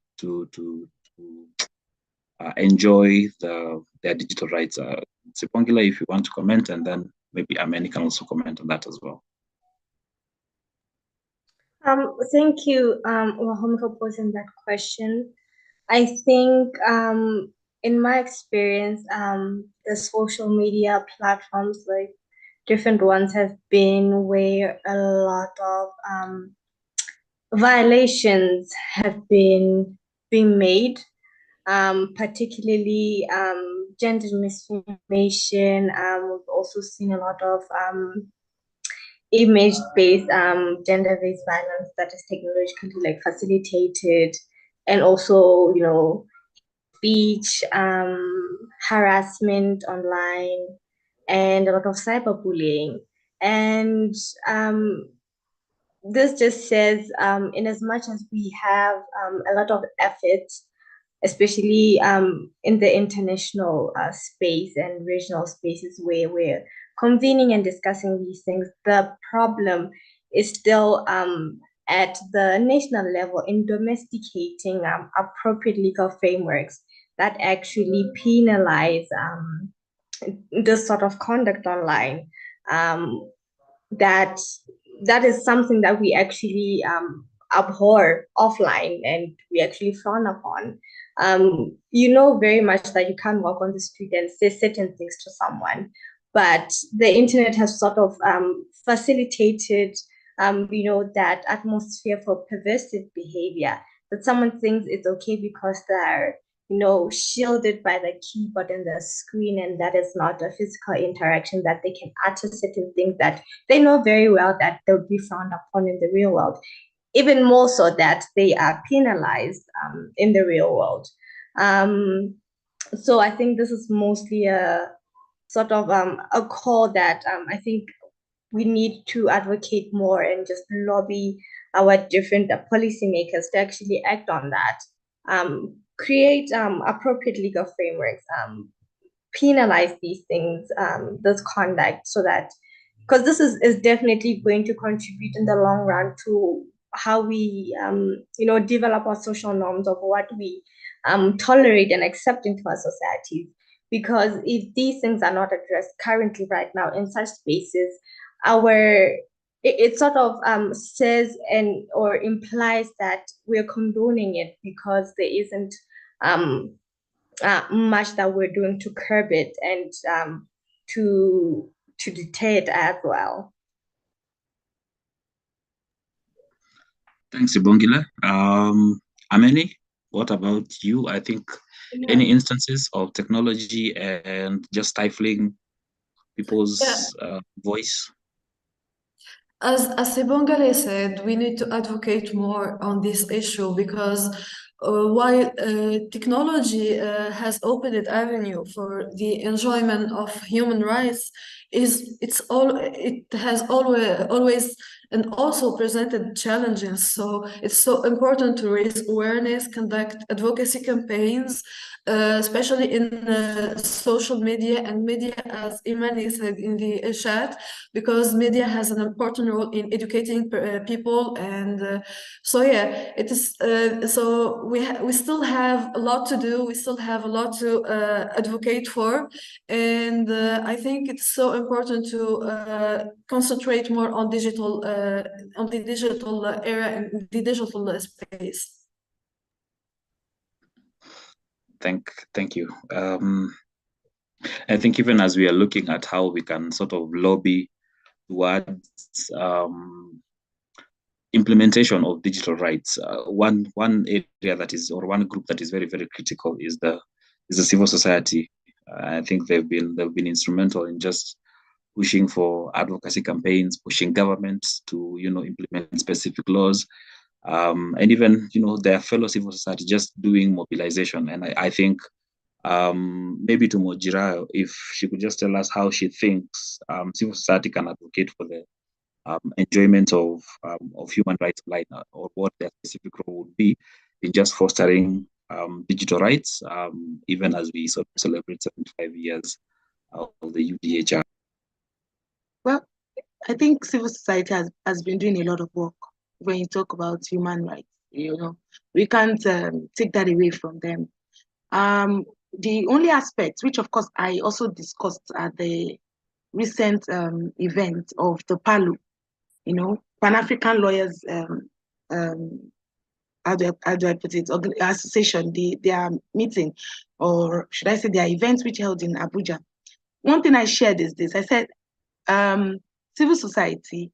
enjoy their digital rights. Sibongile, if you want to comment, and then maybe Ameni can also comment on that as well. Thank you, Wahom, for posing that question. I think in my experience, the social media platforms, like different ones, have been where a lot of violations have been being made, particularly gender misinformation. We've also seen a lot of image-based gender-based violence that is technologically facilitated, and also speech harassment online, and a lot of cyberbullying. And this just says, in as much as we have a lot of efforts, especially in the international space and regional spaces where we're convening and discussing these things, the problem is still at the national level in domesticating appropriate legal frameworks that actually penalize this sort of conduct online. That is something that we actually abhor offline, and we actually frown upon. Very much that you can't walk on the street and say certain things to someone, but the internet has sort of facilitated that atmosphere for perversive behavior, that someone thinks it's okay because they're shielded by the keyboard and the screen, and that is not a physical interaction, that they can utter certain things that they know very well that they'll be frowned upon in the real world, even more so that they are penalized in the real world. So I think this is mostly a sort of a call that I think we need to advocate more and just lobby our different policymakers to actually act on that. Create appropriate legal frameworks, penalize these things, this conduct, so that because this is definitely going to contribute in the long run to how we develop our social norms of what we tolerate and accept into our societies. Because if these things are not addressed currently right now in such spaces, it sort of says and or implies that we're condoning it because there isn't much that we're doing to curb it and to deter it as well. Thanks, Ibongile. Ameni, what about you? I think any instances of technology and just stifling people's voice? As Sebongale said, we need to advocate more on this issue because while technology has opened an avenue for the enjoyment of human rights, it has always and also presented challenges. So it's so important to raise awareness, conduct advocacy campaigns, especially in social media and media, as Imani said in the chat, because media has an important role in educating people. And so yeah, it is. So we still have a lot to do. We still have a lot to advocate for, and I think it's so important to concentrate more on the digital era and the digital space. Thank you. I think even as we are looking at how we can sort of lobby towards implementation of digital rights, one area that is, or one group that is very, very critical is the civil society. I think they've been instrumental in just pushing for advocacy campaigns, pushing governments to implement specific laws, and even their fellow civil society just doing mobilization. And I think maybe to Mojira, if she could just tell us how she thinks civil society can advocate for the enjoyment of human rights online, or what their specific role would be in just fostering digital rights, even as we sort of celebrate 75 years of the UDHR. Well, I think civil society has been doing a lot of work when you talk about human rights. We can't take that away from them. The only aspect, which of course I also discussed at the recent event of the PALU, Pan-African Lawyers, how do I put it, association, their meeting, or should I say their event, which held in Abuja. One thing I shared is this. I said, civil society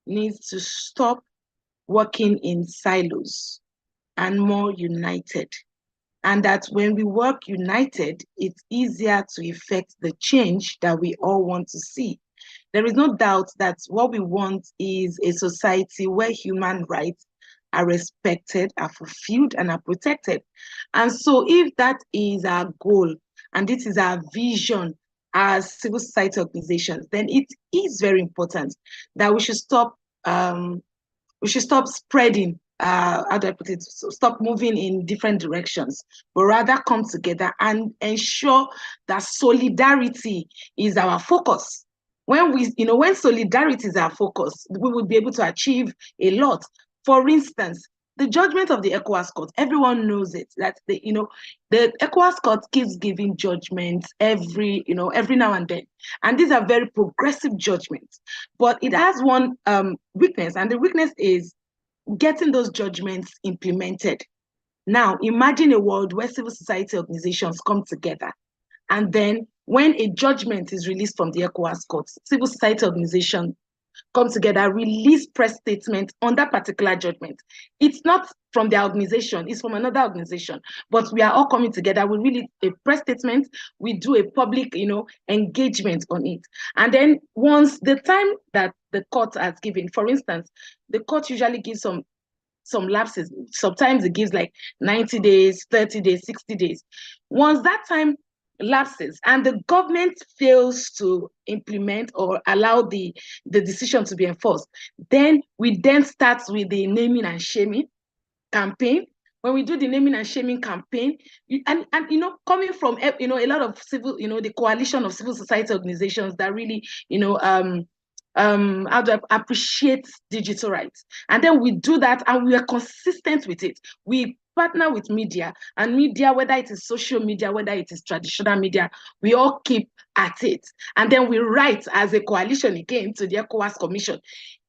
needs to stop working in silos and more united. And that when we work united, it's easier to effect the change that we all want to see. There is no doubt that what we want is a society where human rights are respected, are fulfilled, and are protected. And so if that is our goal, and this is our vision as civil society organizations, then it is very important that we should stop spreading, how do I put it, stop moving in different directions, but rather come together and ensure that solidarity is our focus. When solidarity is our focus, we will be able to achieve a lot. For instance, the judgment of the ECOWAS court, everyone knows it, that the ECOWAS court keeps giving judgments every now and then. And these are very progressive judgments. But it has one weakness, and the weakness is getting those judgments implemented. Now, imagine a world where civil society organizations come together, and then when a judgment is released from the ECOWAS court, civil society organizations come together, release press statement on that particular judgment. It's not from their organization, it's from another organization, but we are all coming together. We release a press statement, we do a public, engagement on it. And then once the time that the court has given, for instance, the court usually gives some lapses. Sometimes it gives like 90 days, 30 days, 60 days. Once that time lapses and the government fails to implement or allow the decision to be enforced, then we start with the naming and shaming campaign. When we do the naming and shaming campaign, and coming from a lot of civil, the coalition of civil society organizations that really how do I appreciate digital rights. And then we do that and we are consistent with it. We partner with media, and media, whether it is social media, whether it is traditional media, we all keep at it. And then we write as a coalition again to the ECOWAS Commission.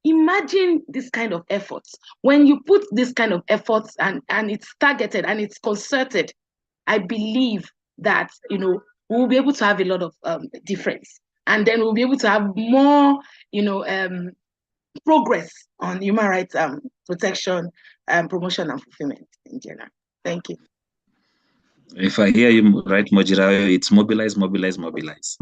Imagine this kind of efforts. When you put this kind of efforts and it's targeted and it's concerted, I believe that, we'll be able to have a lot of difference. And then we'll be able to have more, progress on human rights protection, promotion, and fulfillment in general. Thank you. If I hear you right, Mojirayo, it's mobilize, mobilize, mobilize.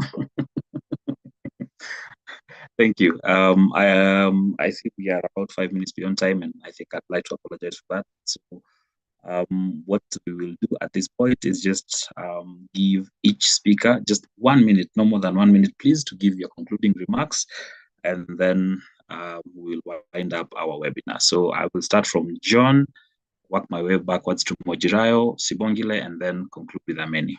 Thank you. I think we are about 5 minutes beyond time, and I think I'd like to apologize for that. So, what we will do at this point is just give each speaker just 1 minute, no more than 1 minute, please, to give your concluding remarks, and then we'll wind up our webinar. So I will start from John, work my way backwards to Mojirayo, Sibongile, and then conclude with Ameni.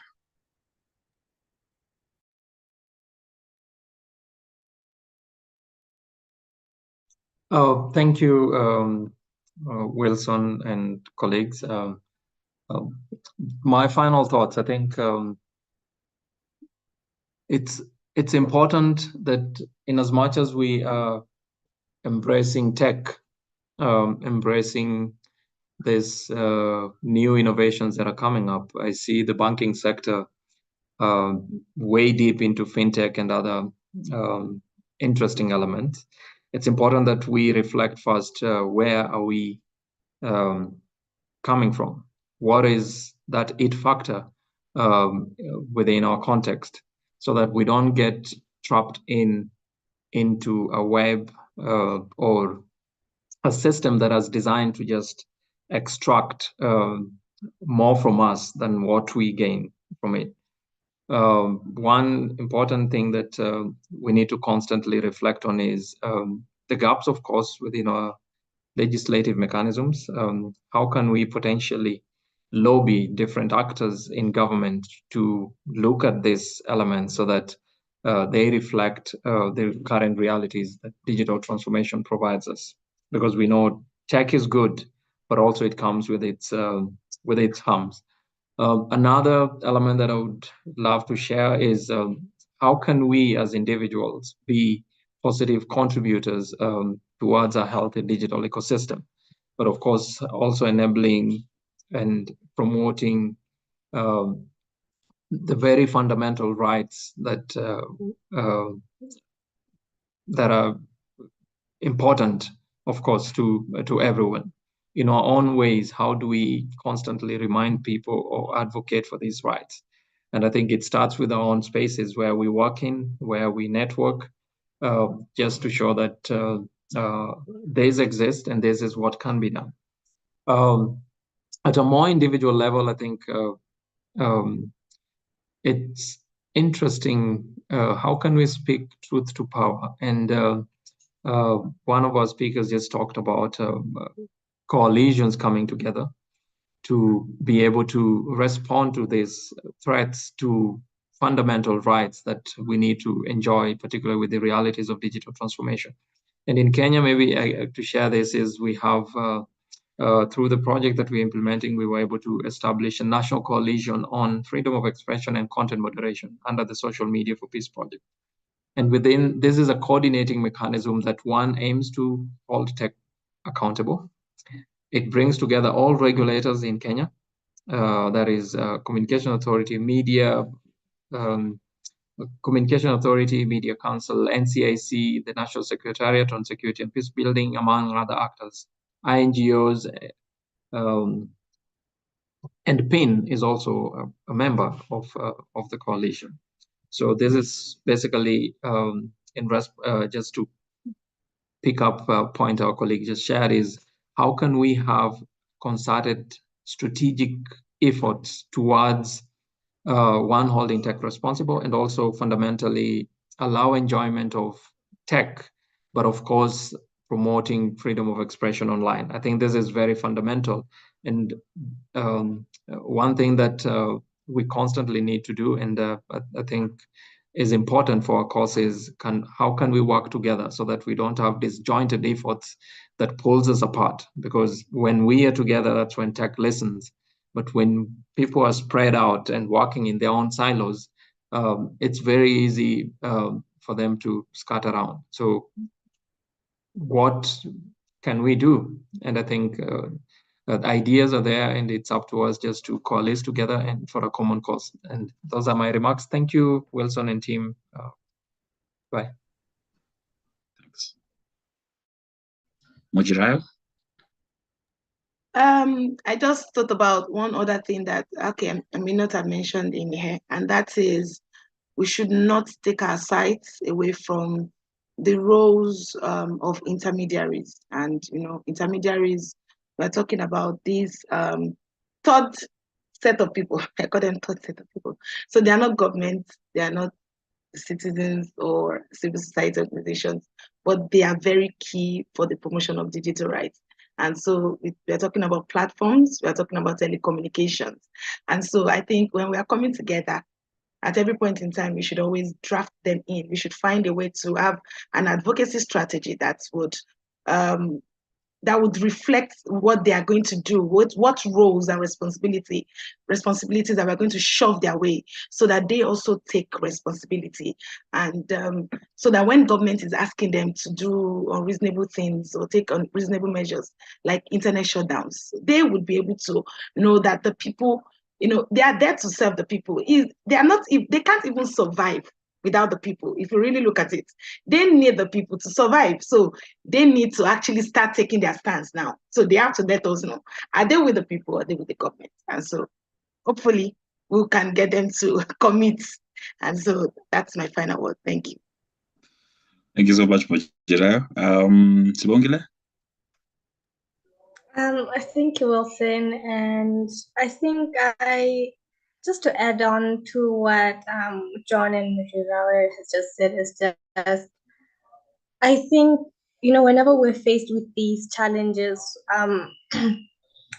Oh, thank you, Wilson and colleagues. My final thoughts, I think it's important that in as much as we are embracing tech, embracing these new innovations that are coming up, I see the banking sector way deep into fintech and other interesting elements. It's important that we reflect first, where are we coming from? What is that it factor within our context, so that we don't get trapped into a web or a system that is designed to just extract more from us than what we gain from it. One important thing that we need to constantly reflect on is the gaps, of course, within our legislative mechanisms. How can we potentially lobby different actors in government to look at these elements so that they reflect the current realities that digital transformation provides us? Because we know tech is good, but also it comes with its harms. Another element that I would love to share is how can we as individuals be positive contributors towards a healthy digital ecosystem, but of course also enabling and promoting the very fundamental rights that are important, of course, to everyone. In our own ways, how do we constantly remind people or advocate for these rights? And I think it starts with our own spaces where we work in, where we network, just to show that these exist and this is what can be done. At a more individual level, I think it's interesting, how can we speak truth to power? And one of our speakers just talked about coalitions coming together to be able to respond to these threats to fundamental rights that we need to enjoy, particularly with the realities of digital transformation. And in Kenya, maybe to share this is we have, through the project that we're implementing, we were able to establish a national coalition on freedom of expression and content moderation under the Social Media for Peace project. And within this is a coordinating mechanism that one aims to hold tech accountable. It brings together all regulators in Kenya, that is Communication Authority, Media, Communication Authority, Media Council, NCIC, the National Secretariat on Security and Peace Building, among other actors, INGOs, and PIN is also a member of the coalition. So this is basically just to pick up a point our colleague just shared is how can we have concerted strategic efforts towards one, holding tech responsible, and also fundamentally allow enjoyment of tech, but of course promoting freedom of expression online. I think this is very fundamental. And one thing that we constantly need to do, and I think is important for our cause is how can we work together so that we don't have disjointed efforts that pulls us apart? Because when we are together, that's when tech listens. But when people are spread out and working in their own silos, it's very easy for them to scatter around. So what can we do? And I think ideas are there, and it's up to us just to coalesce together and for a common cause. And those are my remarks. Thank you, Wilson and team. Bye. Thanks. Mojirayo? I just thought about one other thing that I may not have mentioned in here, and that is we should not take our sights away from the roles of intermediaries. And intermediaries, we're talking about these third set of people. I call them third set of people. So they are not government, they are not citizens or civil society organizations, but they are very key for the promotion of digital rights. And so we're talking about platforms, we're talking about telecommunications. And so I think when we are coming together, at every point in time, we should always draft them in. We should find a way to have an advocacy strategy that would reflect what they are going to do, what roles and responsibilities that we're going to shove their way, so that they also take responsibility. And so that when government is asking them to do unreasonable things or take unreasonable measures like internet shutdowns, they would be able to know that the people, they are there to serve the people. They can't even survive without the people. If you really look at it, they need the people to survive. So they need to actually start taking their stance now. So they have to let us know, are they with the people or are they with the government? And so hopefully we can get them to commit. And so that's my final word. Thank you. Thank you so much, Mojirayo. Sibongile? Thank you, Wilson. And I think just to add on to what John and Mujirawa has just said, is just, I think, whenever we're faced with these challenges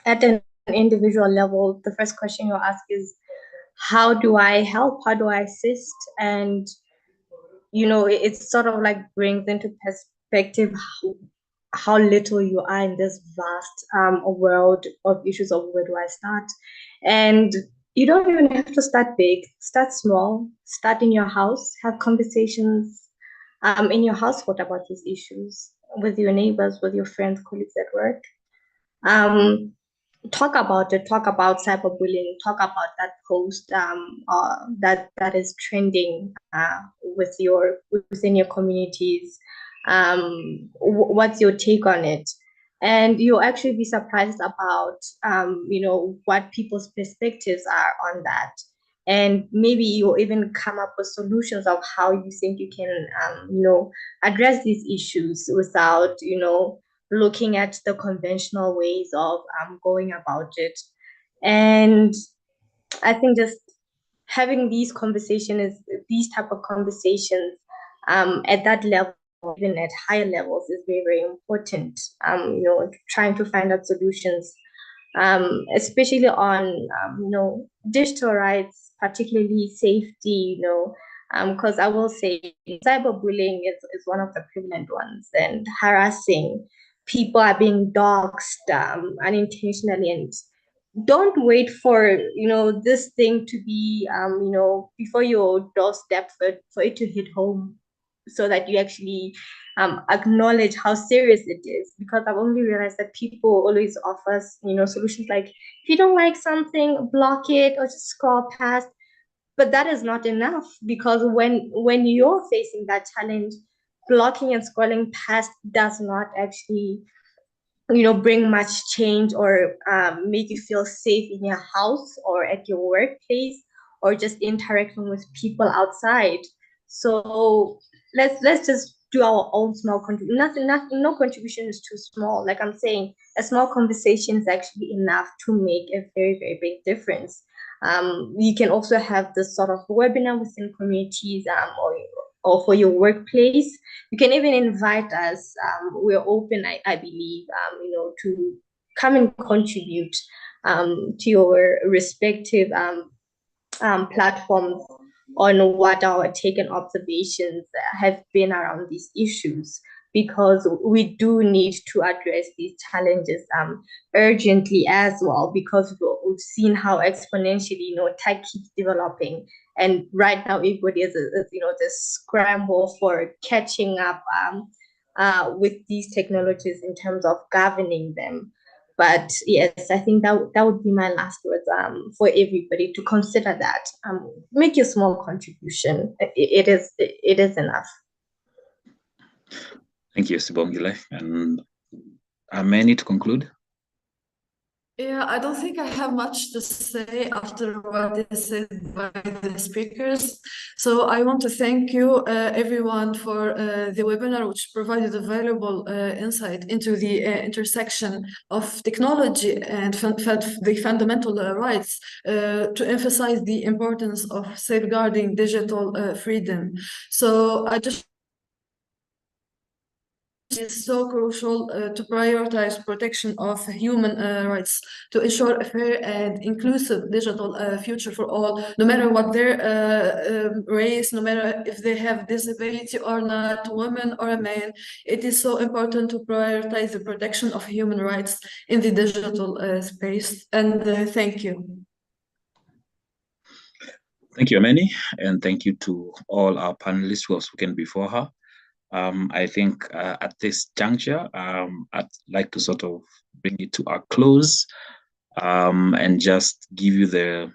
at an individual level, the first question you ask is, how do I help? How do I assist? And, it sort of like brings into perspective how little you are in this vast world of issues of where do I start. And you don't even have to start big. Start small. Start in your house. Have conversations in your household about these issues with your neighbors, with your friends, colleagues at work. Talk about it. Talk about cyberbullying. Talk about that post that is trending within your communities. What's your take on it? And you'll actually be surprised about what people's perspectives are on that. And maybe you'll even come up with solutions of how you think you can address these issues without looking at the conventional ways of going about it. And I think just having these type of conversations at that level, even at higher levels, is very, very important. Trying to find out solutions, especially on digital rights, particularly safety. Because I will say cyberbullying is one of the prevalent ones, and harassing people are being doxxed unintentionally. And don't wait for this thing to be before your doorstep for it to hit home, so that you actually acknowledge how serious it is. Because I've only realized that people always offer solutions like, if you don't like something, block it or just scroll past. But that is not enough, because when you're facing that challenge, blocking and scrolling past does not actually bring much change or make you feel safe in your house or at your workplace or just interacting with people outside. So let's just do our own small contribution. No contribution is too small. Like I'm saying, a small conversation is actually enough to make a very, very big difference. You can also have this sort of webinar within communities or for your workplace. You can even invite us. We're open, I believe, to come and contribute to your respective platforms on what our taken observations have been around these issues, because we do need to address these challenges urgently as well, because we've seen how exponentially tech keeps developing, and right now everybody is this scramble for catching up with these technologies in terms of governing them. But yes, I think that would be my last words for everybody to consider that. Make your small contribution. It is enough. Thank you, Sibongile. And Ameni, to conclude. Yeah, I don't think I have much to say after what is said by the speakers. So I want to thank you, everyone, for the webinar, which provided a valuable insight into the intersection of technology and the fundamental rights to emphasize the importance of safeguarding digital freedom. So I just is so crucial to prioritize protection of human rights to ensure a fair and inclusive digital future for all, no matter what their race, no matter if they have disability or not, women or a man. It is so important to prioritize the protection of human rights in the digital space. And thank you. Thank you, Ameni, and thank you to all our panelists who have spoken before her. I think at this juncture, I'd like to sort of bring it to a close and just give you the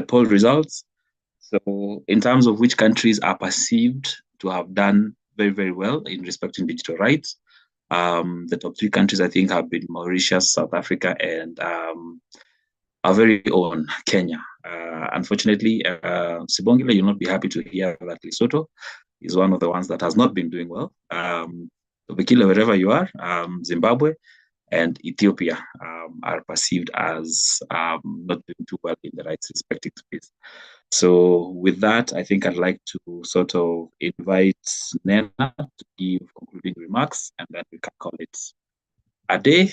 poll results. So in terms of which countries are perceived to have done very, very well in respecting digital rights, the top 3 countries, I think, have been Mauritius, South Africa, and our very own Kenya. Unfortunately, Sibongile, you'll not be happy to hear that Lesotho is one of the ones that has not been doing well. Bikila, wherever you are, Zimbabwe and Ethiopia are perceived as not doing too well in the rights respecting space. So with that, I think I'd like to sort of invite Nena to give concluding remarks, and then we can call it a day,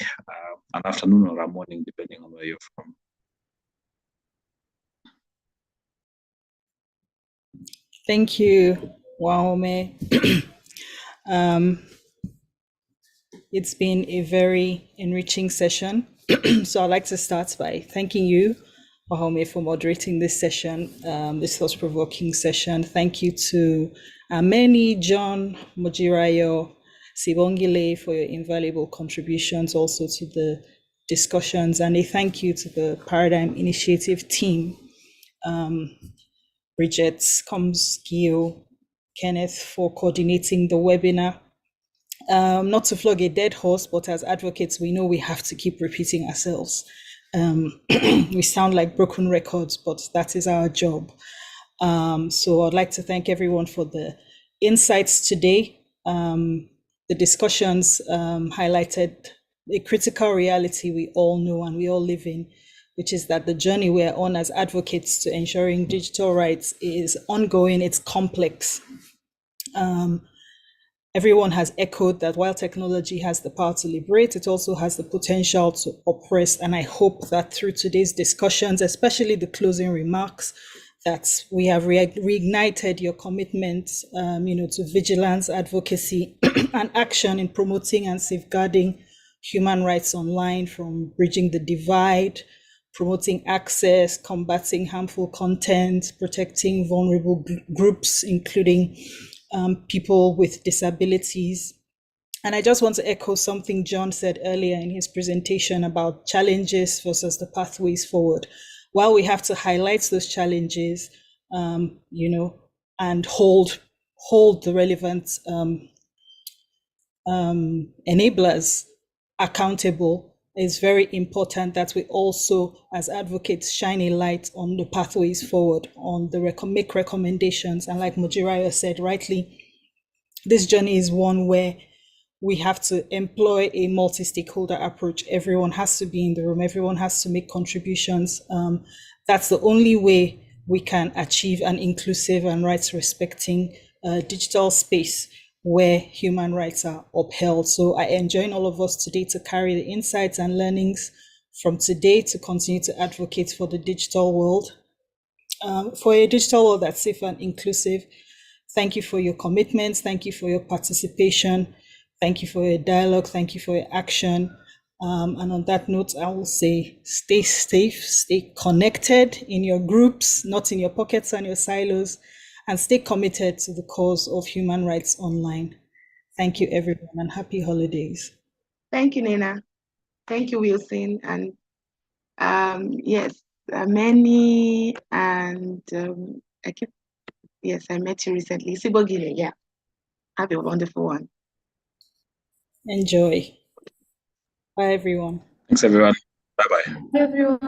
an afternoon, or a morning, depending on where you're from. Thank you, Wahome. It's been a very enriching session. So I'd like to start by thanking you, Wahome, for moderating this session, this thought-provoking session. Thank you to Ameni, John, Mojirayo, Sibongile for your invaluable contributions also to the discussions, and a thank you to the Paradigm Initiative team. Bridget, Combs, Gio, Kenneth for coordinating the webinar. Not to flog a dead horse, but as advocates, we know we have to keep repeating ourselves. We sound like broken records, but that is our job. So I'd like to thank everyone for the insights today. The discussions highlighted a critical reality we all know and we all live in, which is that the journey we're on as advocates to ensuring digital rights is ongoing, it's complex. Everyone has echoed that while technology has the power to liberate, it also has the potential to oppress. And I hope that through today's discussions, especially the closing remarks, that we have reignited your commitment to vigilance, advocacy, and action in promoting and safeguarding human rights online, from bridging the divide, promoting access, combating harmful content, protecting vulnerable groups, including people with disabilities. And I just want to echo something John said earlier in his presentation about challenges versus the pathways forward. While we have to highlight those challenges, and hold the relevant enablers accountable, it's very important that we also, as advocates, shine a light on the pathways forward, on the make recommendations. And like Mojirayo said rightly, this journey is one where we have to employ a multi-stakeholder approach. Everyone has to be in the room. Everyone has to make contributions. That's the only way we can achieve an inclusive and rights-respecting digital space where human rights are upheld. So I enjoin all of us today to carry the insights and learnings from today to continue to advocate for the digital world. for a digital world that's safe and inclusive. Thank you for your commitments. Thank you for your participation. Thank you for your dialogue. Thank you for your action. And on that note, I will say stay safe, stay connected in your groups, not in your pockets and your silos, and stay committed to the cause of human rights online. Thank you, everyone, and happy holidays. Thank you, Nina. Thank you, Wilson. And yes, many, and I met you recently. Sibogile, yeah. Have a wonderful one. Enjoy. Bye, everyone. Thanks, everyone. Bye-bye. Everyone.